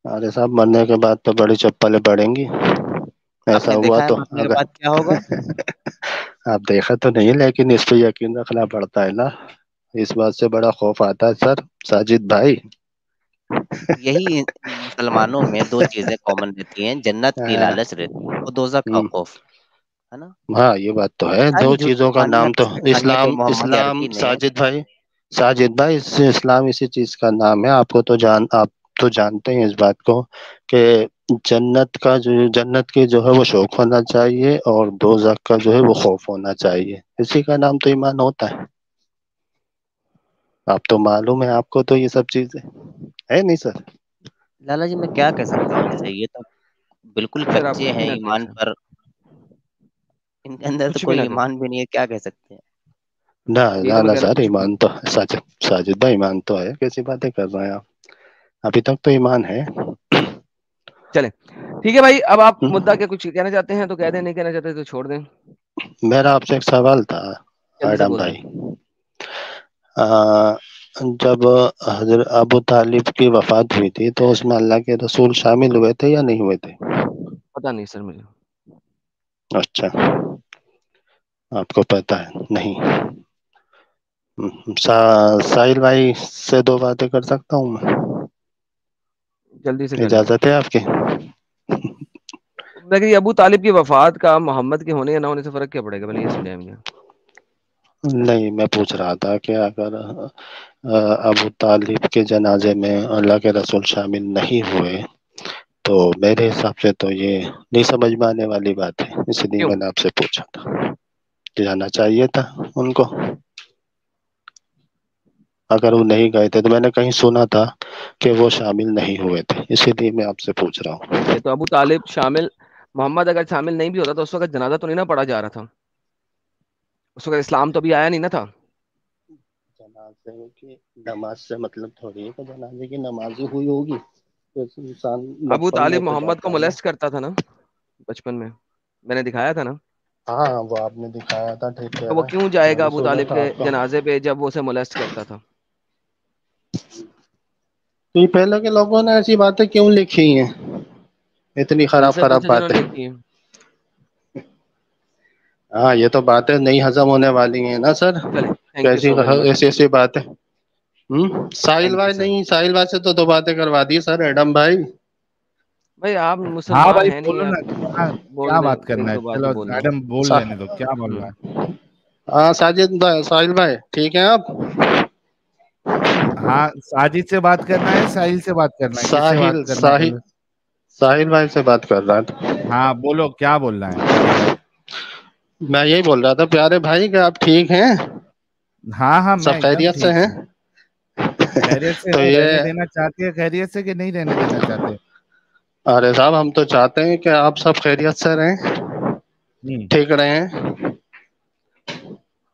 अरे साहब, मरने के बाद तो बड़ी चप्पलें पड़ेंगी, ऐसा आपने हुआ देखा है तो। मरने के अगर बाद क्या होगा। आप देखा तो नहीं, लेकिन इस पे यकीन रखना पड़ता है ना, इस बात से बड़ा खौफ आता है सर साजिद भाई। यही मुसलमानों में दो चीजें कॉमन रहती हैं, जन्नत की लालच रहती है और दोजख का हम्म, खौफ, है ना। हाँ ये बात तो है, सारी दो झूठी चीजों का नाम कहानियां तो कहानियां जो इस्लाम, मोहम्मद इस्लाम अरबी ने। साजिद भाई, साजिद भाई इस्लाम इसी चीज का नाम है। आपको तो आप तो जानते हैं इस बात को कि जन्नत की जो है वो शौक होना चाहिए और दोजख का जो है वो खौफ होना चाहिए, इसी का नाम तो ईमान होता है। आप तो मालूम है आपको तो ये सब चीजें है नहीं सर। लाला जी मैं क्या कह सकता हूँ इनसे, ये तो बिल्कुल सर आप कच्चे कुछ भी हैं ना कहें ईमान सर, पर, इनके अंदर तो कुछ भी कोई ना कहें। ईमान भी नहीं है, क्या कह सकते हैं। ना यही ना तो मैं ना कह रहा हूँ, सर, कुछ भी ना ईमान तो साजिद साजिद भाई ईमान तो है, कैसी बातें कर रहे हैं आप, अभी तक तो ईमान है। चले। ठीक है भाई, अब आप मुद्दा हम्म, के कुछ कहना चाहते हैं तो कह दें, नहीं कहना चाहते तो छोड़ दें। मेरा आपसे एक सवाल था जल्दी से एडम बोल दें। भाई। आ, जब हजरत अबू तालिब की वफात हुई थी तो उसमें अल्लाह के रसूल शामिल हुए थे या नहीं हुए थे। पता नहीं सर मुझे। अच्छा, आपको पता है नहीं। साहिल भाई से दो बातें कर सकता हूँ मैं, जल्दी से कर लें। इजाजत है आपकी। लेकिन अबू तालिब की वफात का मोहम्मद के होने या ना होने से फर्क क्या पड़ेगा, पहले ये समझाया मुझे। नहीं, मैं पूछ रहा था कि अगर अबू तालिब के जनाजे में अल्लाह के रसूल शामिल नहीं हुए तो मेरे हिसाब से तो ये नहीं समझ में आने वाली बात है, इसलिए क्यों। मैंने आपसे पूछा था कि जाना चाहिए था उनको। अगर वो नहीं गए थे तो मैंने कहीं सुना था कि वो शामिल नहीं हुए थे, इसीलिए मैं आपसे पूछ रहा हूँ। ये तो अबू तालिब शामिल, मोहम्मद अगर शामिल नहीं भी होता तो उस वक्त जनाजा तो नहीं ना पढ़ा जा रहा था, उस वक्त इस्लाम तो अभी आया नहीं ना था। जनाजे की नमाज से मतलब थोड़ी है कि जनाजे की नमाज ही हुई होगी, तो इंसान अबू बचपन में तालिब तो मोहम्मद को जाता है ना। मोलेस्ट करता था ना बचपन में, मैंने दिखाया था ना। हाँ वो आपने दिखाया था, ठीक कह तो वो रहा क्यों है, जाएगा मैंने अबू सुना तालिब था के आपका। जनाजे पे जब वो उसे मोलेस्ट करता था। तो ये पहले के लोगों ने ऐसी बातें क्यों लिखी हैं, इतनी खराब उनसे खराब पूछे बातें। जिन्होंने लिखी है। हाँ ये तो बातें नहीं हजम होने वाली हैं ना सर, चले, थैंक यू कैसी सो वेरी मच। ऐसी ऐसी बातें। साहिल थैंक भाई यू सर। नहीं, साहिल भाई से तो बातें करवा दी सर, एडम भाई। भाई आप हाँ मुसलमान भाई है नहीं, बोलो ना, आप क्या बोल क्या दे, बात करना एक है, दो बातें चलो बोल दो। मैडम बोल सा, लेने दो, क्या बोल रहा है। हाँ साजिद भाई, साहिल भाई ठीक है आप? हाँ साजिद से बात करना है, साहिल से बात करना है, किससे बात साहिल करना है साहिल बोलो। साहिल भाई से बात कर रहा था। हाँ बोलो क्या बोलना है। मैं यही बोल रहा था प्यारे भाई कि आप ठीक हैं, हाँ हाँ मैं सब एकदम खैरियत से ठीक हैं? हूँ। खैरियत से तो है, ये, रहने देना चाहते हैं खैरियत से कि नहीं रहने देना चाहते। अरे साहब हम तो चाहते हैं कि आप सब खैरियत से रहें, ठीक रहें।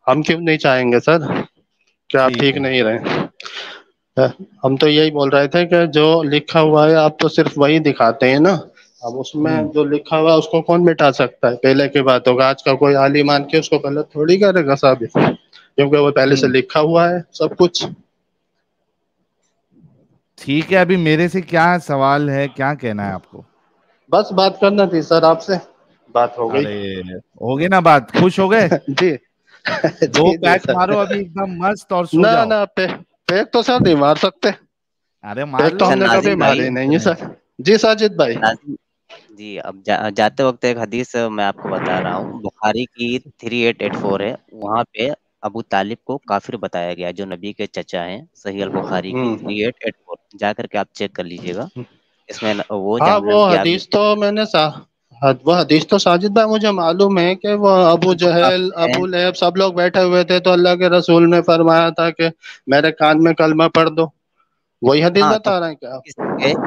हम क्यों नहीं चाहेंगे सर कि आप ठीक ठीक है। नहीं रहें। हम तो यही बोल रहे थे कि जो लिखा हुआ है आप तो सिर्फ वही दिखाते हैं ना, अब उसमें जो लिखा हुआ है उसको कौन मिटा सकता है। पहले की बात होगा, आज का कोई आली मान के उसको गलत थोड़ी करेगा साबित, क्योंकि वो पहले से लिखा हुआ है सब कुछ। ठीक है, अभी मेरे से क्या सवाल है, क्या कहना है आपको। बस बात करना थी सर आपसे, बात हो गई। अरे हो गई ना बात, खुश हो गए। जी दो जी जी पैक मारो सर। अभी एकदम मस्त और सो ना जाओ। ना पैक तो सर नहीं मार सकते, अरे मार पैक तो लो। अच्छा हमने कभी नाजिम भाई, मारे नहीं है सर। जी साजिद भाई। नाजिम जी, अब जाते वक्त एक हदीस मैं आपको बता रहा हूँ, बुखारी की 3884 है, वहाँ पे अबू तालिब को काफिर बताया गया, जो नबी के चचा हैं। सही अल बुखारी की हम्म 3884 जा करके आप चेक कर लीजिएगा। इसमें वो हाँ जहन्नम वो की आग में हदीस तो मैंने वो हदीस तो साजिद भाई मुझे मालूम है कि वो अबू वो जहल काफिर हैं। अबू लहब सब लोग बैठे हुए थे, तो अल्लाह के रसूल ने फरमाया था कि मेरे कान में कलमा पढ़ दो। वही हदीस हाँ, तो बता रहे हैं क्या आप?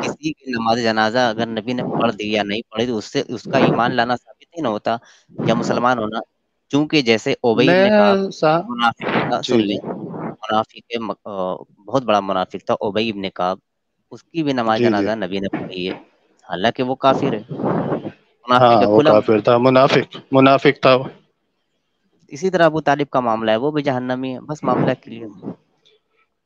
किसी की नमाज जनाजा अगर नबी ने पढ़ दी या नहीं पढ़ी, तो उससे उसका ईमान लाना साबित नहीं ना होता या मुसलमान होना। चूंकि जैसे उबई इब्ने काब मैं सा मुनाफिक था, सुन जी लें, जी मुनाफिक के बहुत बड़ा मुनाफिक था उबई इब्ने काब, उसकी भी नमाज जी जी। जनाजा नबी ने पढ़ी है, हालांकि वो काफिर है, हाँ मुनाफिक है, वो खुला काफिर था, मुनाफिक मुनाफिक था वो। इसी तरह अबू तालिब का मामला है, वो भी जहन्नमी है, बस मामला क्लियर।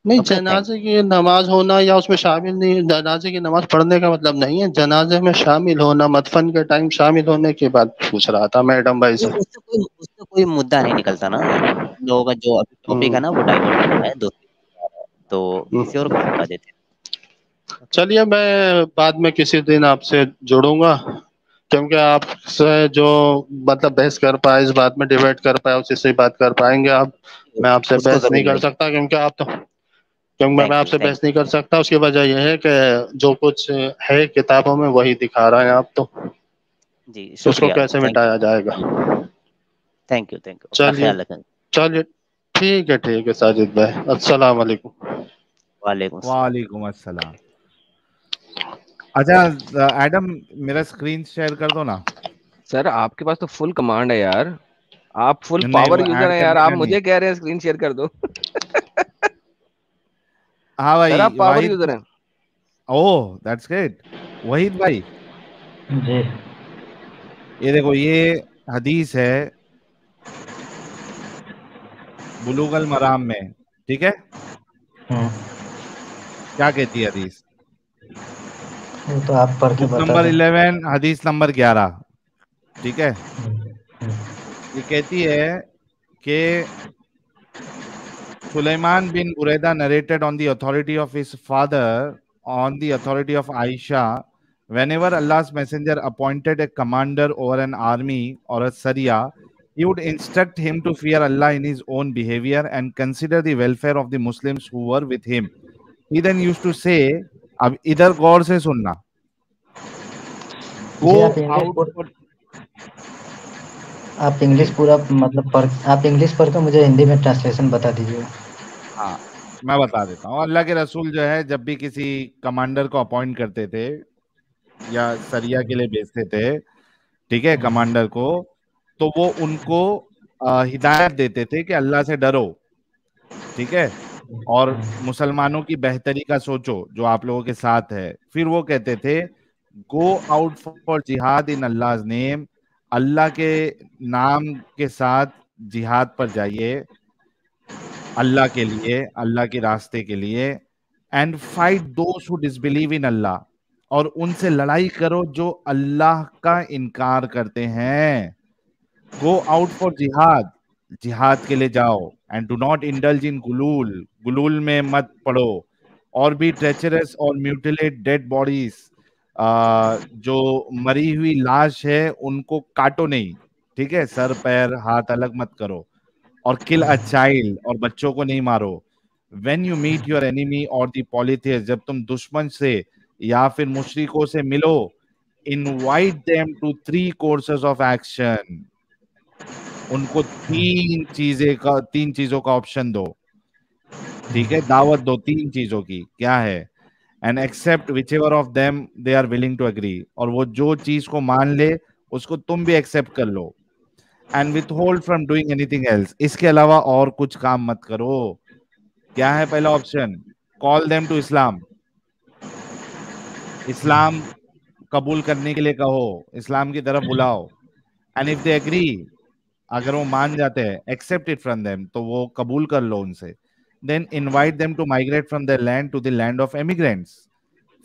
नहीं, ओके, थैंक जनाजे की नमाज होना या उसमें शामिल नहीं, जनाजे की नमाज पढ़ने का मतलब नहीं है जनाजे में शामिल होना, मदफन के टाइम शामिल होने की बात पूछ रहा था मैडम भाई से। यू। उससे कोई मुद्दा नहीं निकलता ना, हम लोगों का जो अभी टॉपिक है हम्म ना वो डाइवर्ट हो रहा है दोस्ती का, तो किसी और को हम्म। मौका देते हैं। ओके। चलिए मैं बाद में किसी दिन आपसे जुड़ूंगा, क्योंकि आपसे जो मतलब बहस कर पाए, इस बात में डिबेट कर पाए, उसी से ही बात कर पाएंगे आप। मैं आपसे उसको बहस नहीं जरूर कर भाई। सकता क्योंकि आप तो, क्योंकि मैं थैंक यू, आपसे थैंक बहस नहीं कर सकता, उसकी वजह यह है कि जो कुछ है किताबों में वही दिखा रहे हैं आप, तो यू जी, उसको शुक्रिया, कैसे थैंक मिटाया जाएगा। यू, अपना चलिए ख्याल रखें। चलिए ठीक है साजिद भाई, अस्सलाम वालेकुम। वालेकुम अस्सलाम। वालेकुम अस्सलाम। अच्छा एडम, मेरा स्क्रीन शेयर कर दो ना। सर आपके पास तो फुल कमांड है यार, आप फुल नहीं पावर वो यूजर ऐड हैं यार, करने आप का नहीं है। मुझे कह रहे हैं स्क्रीन शेयर कर दो। हाँ सर भाई आप पावर वाहिद। यूजर हैं। Oh that's great. वहीद भाई, जी। ये देखो ये हदीस है बुलूगल मराम में, ठीक है। हम्म, क्या कहती है हदीस। वो तो आप पढ़ के बुक बता नंबर दें। 11 हदीस नंबर 11, ठीक है। हम्म, ये कहती है कि Sulaiman bin Buraida narrated on the authority of his father, on the authority of Aisha, whenever Allah's messenger appointed a commander over an army or a Sariya, he would instruct him to fear Allah in his own behavior and consider the welfare of the Muslims who were with him. He then used to say, अब इधर गौर से सुनना, जी go out for, आप English जी पूरा मतलब आप English पढ़ के मुझे हिंदी में ट्रांसलेशन बता दीजिएगा। हाँ मैं बता देता हूँ। अल्लाह के रसूल जो है जब भी किसी कमांडर को अपॉइंट करते थे या सरिया के लिए भेजते थे, ठीक है, कमांडर को, तो वो उनको हिदायत देते थे कि अल्लाह से डरो, ठीक है, और मुसलमानों की बेहतरी का सोचो जो आप लोगों के साथ है। फिर वो कहते थे गो आउट फॉर जिहाद इन अल्लाह नेम, अल्लाह के नाम के साथ जिहाद पर जाइए, अल्लाह के लिए, अल्लाह के रास्ते के लिए। And fight those who disbelieve in Allah, और उनसे लड़ाई करो जो अल्लाह का इनकार करते हैं। गो आउट फॉर जिहाद, जिहाद के लिए जाओ, and do not indulge in गुलूल, गुलूल में मत पड़ो, और भी ट्रेचरस और म्यूटिलेट डेड बॉडीज, जो मरी हुई लाश है उनको काटो नहीं, ठीक है, सर पैर हाथ अलग मत करो, और किल अ चाइल्ड, और बच्चों को नहीं मारो। When you meet your enemy और दी पॉलिथियस, जब तुम दुश्मन से या फिर मुशरिकों से मिलो, invite them to 3 courses of action, उनको तीन चीजों का ऑप्शन दो, ठीक है, दावत दो 3 चीजों की, क्या है, and accept whichever of them they are willing to agree, और वो जो चीज को मान ले उसको तुम भी एक्सेप्ट कर लो, and withhold from doing anything else, इसके अलावा और कुछ काम मत करो। क्या है पहला option, call them to Islam, इस्लाम कबूल करने के लिए कहो, इस्लाम की तरफ बुलाओ, एंड इफ दे एग्री, अगर वो मान जाते हैं, एक्सेप्ट इट फ्रॉम देम, तो वो कबूल कर लो उनसे, then invite them to migrate from the land to the land of emigrants,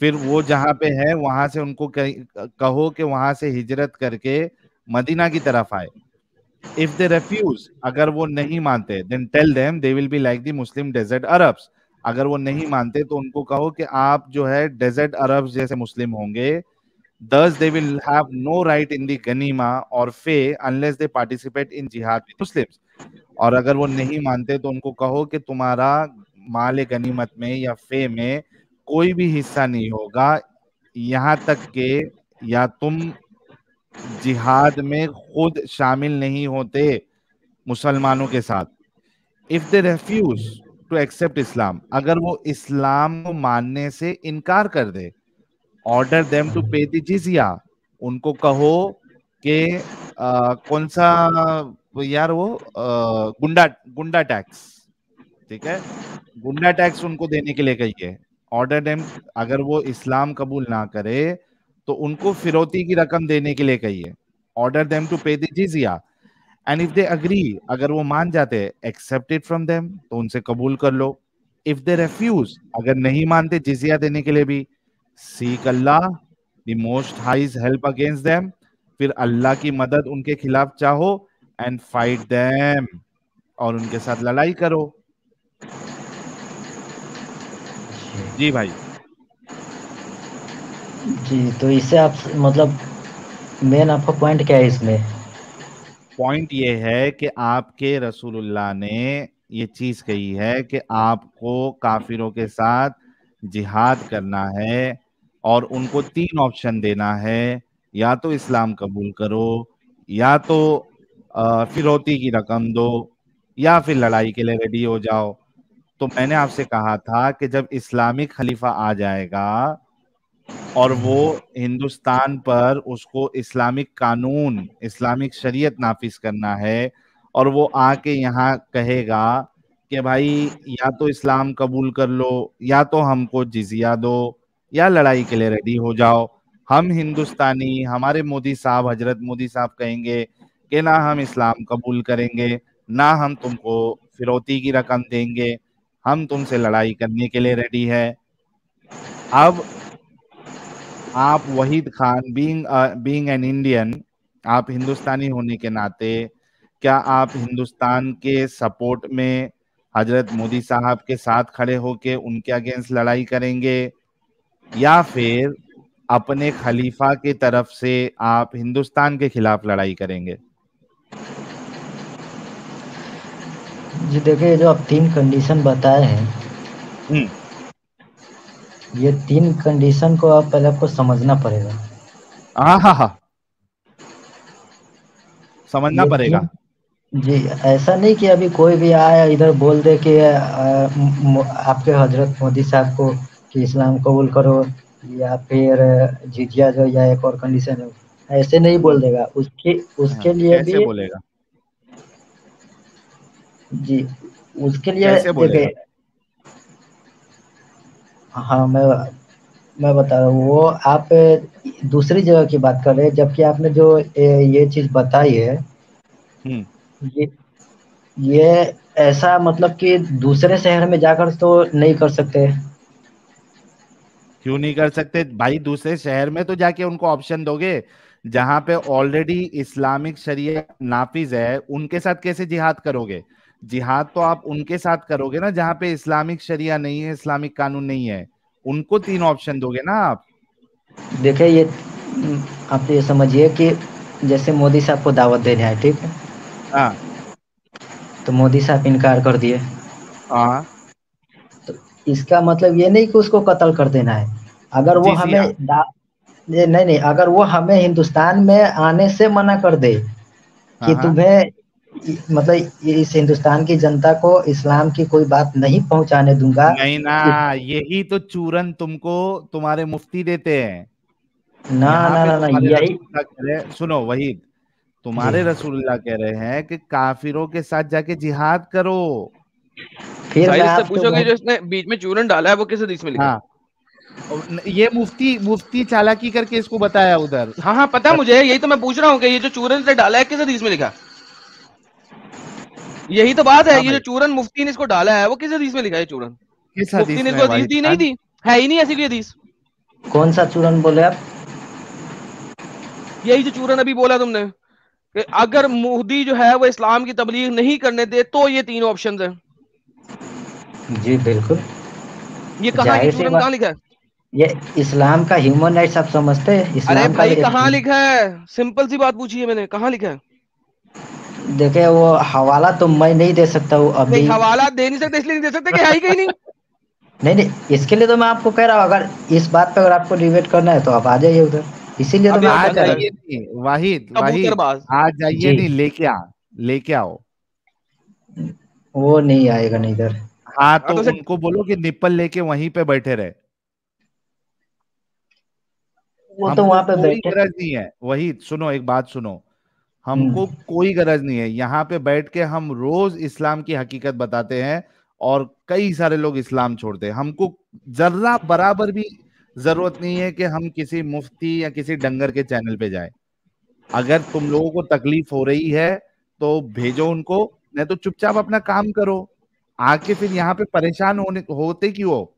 फिर वो जहां पे है वहां से उनको कहो कि वहां से हिजरत करके मदीना की तरफ आए। इफ दे रेफ्यूज, अगर वो नहीं मानते, then tell them they will be like the Muslim desert Arabs, अगर वो नहीं मानते तो उनको कहो कि आप जो है डेजर्ट अरब्स जैसे मुस्लिम होंगे। Thus, they will have no right in the ganima or fay unless they participate in jihad with Muslims. और अगर वो नहीं मानते तो उनको कहो कि तुम्हारा माल गनीमत में या फे में कोई भी हिस्सा नहीं होगा, यहाँ तक के या तुम जिहाद में खुद शामिल नहीं होते मुसलमानों के साथ। If they refuse to accept Islam, अगर वो इस्लाम को मानने से इनकार कर दे, order them to pay the jizya, उनको कहो कि कौन सा यार वो गुंडा गुंडा टैक्स, ठीक है, गुंडा टैक्स उनको देने के लिए कहिए। ऑर्डर देम, अगर वो इस्लाम कबूल ना करे तो उनको फिरौती की रकम देने के लिए कहिए। Order them to pay the जिजिया, एंड इफ दे अग्री, अगर वो मान जाते, एक्सेप्ट इट फ्रॉम देम, तो उनसे कबूल कर लो। इफ दे रेफ्यूज, अगर नहीं मानते जिजिया देने के लिए भी, seek Allah the most high help against them, फिर अल्लाह की मदद उनके खिलाफ चाहो, एंड फाइट देम, और उनके साथ लड़ाई करो। जी भाई। जी, तो इससे आप मतलब मेन आपका पॉइंट क्या है इसमें? पॉइंट ये है कि आपके रसूलुल्लाह ने ये चीज कही है कि आपको काफिरों के साथ जिहाद करना है और उनको 3 ऑप्शन देना है, या तो इस्लाम कबूल करो, या तो फिरौती की रकम दो, या फिर लड़ाई के लिए रेडी हो जाओ। तो मैंने आपसे कहा था कि जब इस्लामिक खलीफा आ जाएगा और वो हिंदुस्तान पर उसको इस्लामिक कानून, इस्लामिक शरीयत नाफिज करना है, और वो आके यहाँ कहेगा कि भाई या तो इस्लाम कबूल कर लो, या तो हमको जिजिया दो, या लड़ाई के लिए रेडी हो जाओ, हम हिंदुस्तानी, हमारे मोदी साहब, हजरत मोदी साहब कहेंगे कि ना हम इस्लाम कबूल करेंगे, ना हम तुमको फिरौती की रकम देंगे, हम तुमसे लड़ाई करने के लिए रेडी है। अब आप Waheed Khan, being an Indian, आप हिंदुस्तानी होने के नाते, क्या आप हिंदुस्तान के सपोर्ट में हजरत मोदी साहब के साथ खड़े होके उनके अगेंस्ट लड़ाई करेंगे, या फिर अपने खलीफा की तरफ से आप हिंदुस्तान के खिलाफ लड़ाई करेंगे? जी देखिए, जो आप 3 कंडीशन बताए हैं, ये 3 कंडीशन को आप पहले आपको समझना पड़ेगा। हाँ, समझना पड़ेगा। जी, ऐसा नहीं कि अभी कोई भी आया इधर बोल दे कि आपके हजरत मोदी साहब को कि इस्लाम कबूल करो, या फिर जिजिया दो, या एक और कंडीशन है, ऐसे नहीं बोल देगा। उसके लिए कैसे भी बोलेगा? जी, उसके लिए कैसे बोलेगा? देखिए, हाँ मैं बता रहा हूँ, वो आप दूसरी जगह की बात कर रहे हैं, जबकि आपने जो ये चीज बताई है, ये ये ऐसा मतलब कि दूसरे शहर में जाकर तो नहीं कर सकते। क्यों नहीं कर सकते भाई? दूसरे शहर में तो जाके उनको ऑप्शन दोगे जहां पे ऑलरेडी इस्लामिक शरिया नाफिज है, उनके साथ कैसे जिहाद करोगे? जिहाद तो आप उनके साथ करोगे ना जहां पे इस्लामिक शरिया नहीं है, इस्लामिक कानून नहीं है। उनको 3 ऑप्शन दोगे ना आप। देखिए ये आप ये समझिए कि जैसे मोदी साहब को दावत देने आए, ठीक है, हाँ तो मोदी साहब इनकार कर दिए, हाँ तो इसका मतलब ये नहीं कि उसको कत्ल कर देना है। अगर वो जी जी हमें हाँ नहीं नहीं, अगर वो हमें हिंदुस्तान में आने से मना कर दे हाँ कि हाँ। तुम्हें मतलब इस हिंदुस्तान की जनता को इस्लाम की कोई बात नहीं पहुंचाने दूंगा, नहीं ना, यही तो चूरन तुमको तुम्हारे मुफ्ती देते हैं। ना यहाँ ना पे ना ना तुम्हारे यही। रसूलुल्लाह कह रहे हैं, सुनो वहीद, जी तुम्हारे रसूलुल्लाह कह रहे हैं कि काफिरों के साथ जाके जिहाद करो। फिर मैं साहिल से आपको पूछोगे जो इसने बीच में चूरन डाला है वो किस हदीस में लिखा है? हाँ, और ये मुफ्ती मुफ्ती चालाकी करके इसको बताया उधर। हाँ हाँ पता है मुझे, यही तो मैं पूछ रहा हूँ कि ये जो चूरन इसने डाला है किस हदीस में लिखा है? यही तो बात है, हाँ ये जो भाई, चूरन मुफ्ती ने इसको डाला है वो किस हदीस में लिखा है चूरन? किस मुफ्ती हदीस ने में इसको हदीस वाहिद दी नहीं खान? दी, है ही नहीं ऐसी कोई हदीस। कौन सा चूरन बोले आप? यही जो चूरन अभी बोला तुमने कि अगर मोदी जो है वो इस्लाम की तबलीग नहीं करने दे तो ये 3 ऑप्शंस हैं। जी बिल्कुल, ये कहाँ, ये जाहिर सी चूरन बात, कहाँ लिखा है? ये इस्लाम का ह्यूमन राइट्स आप समझते हैं? अरे इस्लाम का भाई कहाँ लिखा है? सिंपल सी बात पूछी है मैंने, कहाँ लिखा है? देखिए वो हवाला तो मैं नहीं दे सकता हूँ नहीं अभी। हवाला दे नहीं सकते, इसलिए नहीं दे सकते कि है ही कहीं नहीं। नहीं नहीं, इसके लिए तो मैं आपको कह रहा हूँ, अगर इस बात पे अगर आपको डिबेट करना है तो आप आ जाइए उधर, इसीलिए तो अभी मैं आप आपको आ कह जानते रहा हैं जाइए नहीं वाहिद, वाहिद कबूतरबाज। आ हूँ। जाइए जी, नहीं, लेके आओ। वो नहीं आएगा नहीं इधर। हाँ हाँ तो तो उसे उनको बोलो कि निप्पल लेके वहीं पे बैठे रहे। वो तो हमको वहां पे कोई बैठे। गरज नहीं है, वही सुनो एक बात सुनो, हमको हम्म, कोई गरज नहीं है, यहाँ पे बैठ के हम रोज इस्लाम की हकीकत बताते हैं और कई सारे लोग इस्लाम छोड़ते हैं। हमको जर्रा बराबर भी जरूरत नहीं है कि हम किसी मुफ्ती या किसी डंगर के चैनल पे जाएं। अगर तुम लोगों को तकलीफ हो रही है तो भेजो उनको, नहीं तो चुपचाप अपना काम करो। आके फिर यहाँ पे परेशान होते क्यों हो?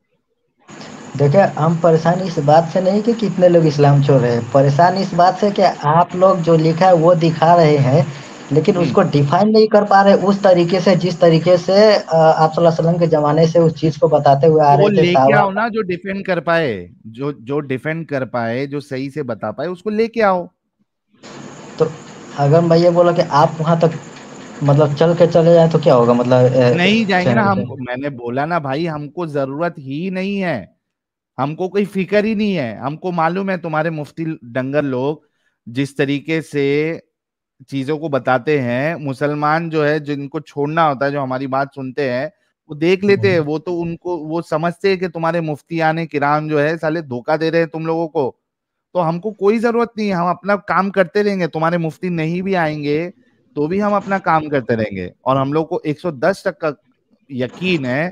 देखिए हम परेशान इस बात से नहीं कि कितने लोग इस्लाम छोड़ रहे हैं, परेशान इस बात से कि आप लोग जो लिखा है वो दिखा रहे हैं लेकिन हम्म उसको डिफाइन नहीं कर पा रहे उस तरीके से जिस तरीके से आप सल्लल्लाहु अलैहि वसल्लम के जमाने से उस चीज को बताते हुए आ तो वो रहे थे लेके साहबा। आओ ना, जो डिफेंड कर पाए, जो डिफेंड कर पाए, जो सही से बता पाए, उसको लेके आओ। तो अगर मैं ये बोला कि आप वहां तक मतलब चल के चले जाए तो क्या होगा, मतलब नहीं जाएंगे ना चैनल हम, पे? मैंने बोला ना भाई, हमको जरूरत ही नहीं है, हमको कोई फिक्र ही नहीं है। हमको मालूम है तुम्हारे मुफ्ती डंगर लोग जिस तरीके से चीजों को बताते हैं, मुसलमान जो है जिनको छोड़ना होता है, जो हमारी बात सुनते हैं वो देख लेते हैं, वो तो उनको वो समझते हैं कि तुम्हारे मुफ्तियाने किराम जो है साले धोखा दे रहे हैं तुम लोगों को। तो हमको कोई जरूरत नहीं है, हम अपना काम करते रहेंगे, तुम्हारे मुफ्ती नहीं भी आएंगे तो भी हम अपना काम करते रहेंगे। और हम लोग को 110% यकीन है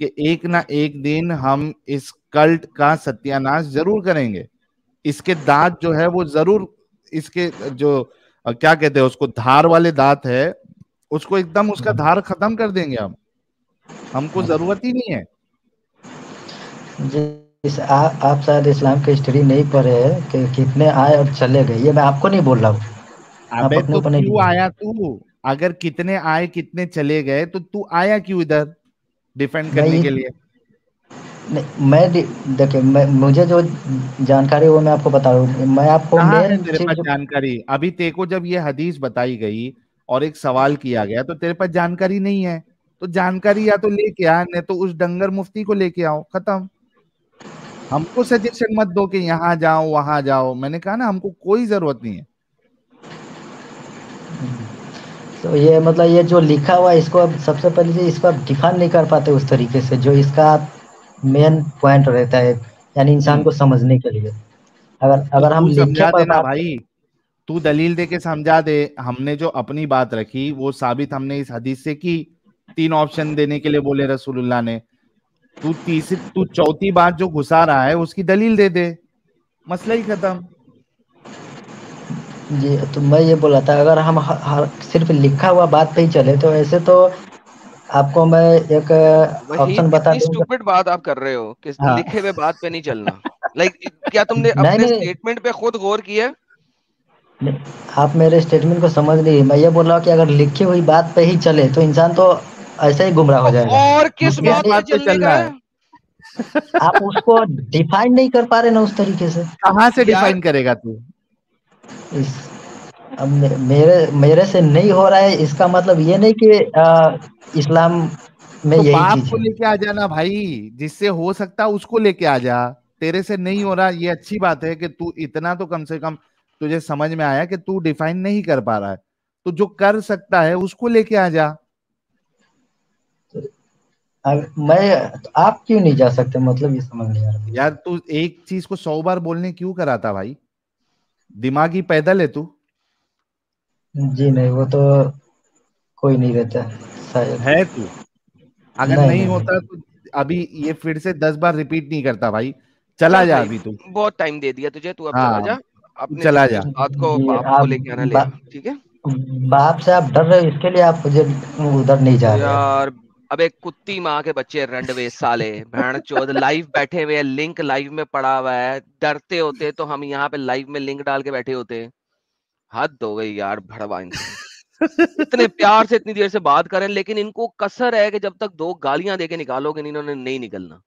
कि एक ना एक दिन हम इस कल्ट का सत्यानाश जरूर करेंगे। इसके दांत जो है वो जरूर, इसके जो क्या कहते हैं उसको, धार वाले दांत है, उसको एकदम उसका धार खत्म कर देंगे हम। हमको जरूरत ही नहीं है। आप शायद इस्लाम की हिस्ट्री नहीं पढ़े हैं कि कितने आए और चले गए, ये मैं आपको नहीं बोल रहा हूँ, आप अबे अपने तो ऊपर नहीं क्यों लीजिए। आया तू? अगर कितने आए कितने चले गए तो तू आया क्यों इधर डिफेंड मैं करने ये के लिए? नहीं, देखिए मुझे जो जानकारी है वो मैं आपको बता रहा हूँ, मैं आपको कहाँ है मेन तेरे चीज पास जानकारी? अभी तेरे को जब ये हदीस बताई गई और एक सवाल किया गया तो तेरे पास जानकारी नहीं है, तो जानकारी या तो लेके आ, नहीं तो उस डंगर मुफ्ती को लेके आओ, खत्म। हमको सजेशन मत दो कि यहाँ जाओ वहां जाओ, मैंने कहा ना हमको कोई जरूरत नहीं है। तो ये मतलब ये जो लिखा हुआ है इसको अब सबसे पहले जो इसको आप डिफाइन नहीं कर पाते उस तरीके से जो इसका मेन पॉइंट रहता है, यानी इंसान हम्म को समझने के लिए, अगर तो अगर हम तू लिखे समझा पर देना बात। भाई, तू दलील दे के समझा दे। हमने जो अपनी बात रखी वो साबित हमने इस हदीस से की। 3 ऑप्शन देने के लिए बोले रसूलुल्लाह ने, तू चौथी बात जो घुसा रहा है उसकी दलील दे दे, मसला ही खत्म। जी तो मैं ये बोला था अगर हम सिर्फ लिखा हुआ बात पे ही चले तो ऐसे तो आपको मैं एक वहीद ऑप्शन बता कितनी दूंगा। स्टूपिड बात आप कर रहे हो कि हाँ लिखे हुए बात पे नहीं चलना। लाइक क्या तुमने नहीं अपने नहीं स्टेटमेंट पे खुद गौर किया? नहीं, आप मेरे स्टेटमेंट को समझ नहीं, मैं ये बोल रहा हूँ कि अगर लिखी हुई बात पे ही चले तो इंसान तो ऐसे ही गुमराह हो जाएगा। और किस किस बात पे बात पे चलने चल का रहा है? है? आप उसको डिफाइन नहीं कर पा रहे ना उस तरीके से। कहाँ से यार डिफाइन करेगा तू? इस अब मेरे से नहीं हो रहा है, इसका मतलब ये नहीं कि इस्लाम में तो यही बाप चीज को है। लेके आ जाना भाई, जिससे हो सकता उसको लेके आ जा। तेरे से नहीं हो रहा, ये अच्छी बात है कि तू इतना तो कम से कम तुझे समझ में आया कि तू डिफाइन नहीं कर पा रहा है, तो जो कर सकता है उसको लेके आ जा। आप क्यों नहीं जा सकते, मतलब ये समझ नहीं आ रहा यार तू एक चीज को 100 बार बोलने क्यों कराता भाई? दिमागी पैदल है तू? जी नहीं, वो तो कोई नहीं रहता शायद। है तू? अगर नहीं नहीं नहीं होता नहीं। तो अभी ये फिर से 10 बार रिपीट नहीं करता भाई। चला चल जा भाई, अभी तू। बहुत टाइम दे दिया तुझे, तू अब चला हाँ, जा। तू अपने चला जिस भी जा। उस्ताद को, जी बाप को आप लेके आना ले आ, ठीक है? बाप से आप डर रहे हो, इसके लिए आप मुझे उधर नहीं जा तो रहे हैं। यार, अबे कुत्ती माँ के बच्चे रंडवे साले, भैंड चोद लाइव बैठे हुए हैं, लिंक लाइव में पड़ा हुआ है। डरते होते तो हम यहाँ पे लाइव में लिंक डाल के बैठे होते। हद हो गई यार, भड़वा इनसे। इतने प्यार से इतनी देर से बात करें, लेकिन इनको कसर है कि जब तक 2 गालियां देके निकालोगे नहीं, इन्होंने नहीं निकलना।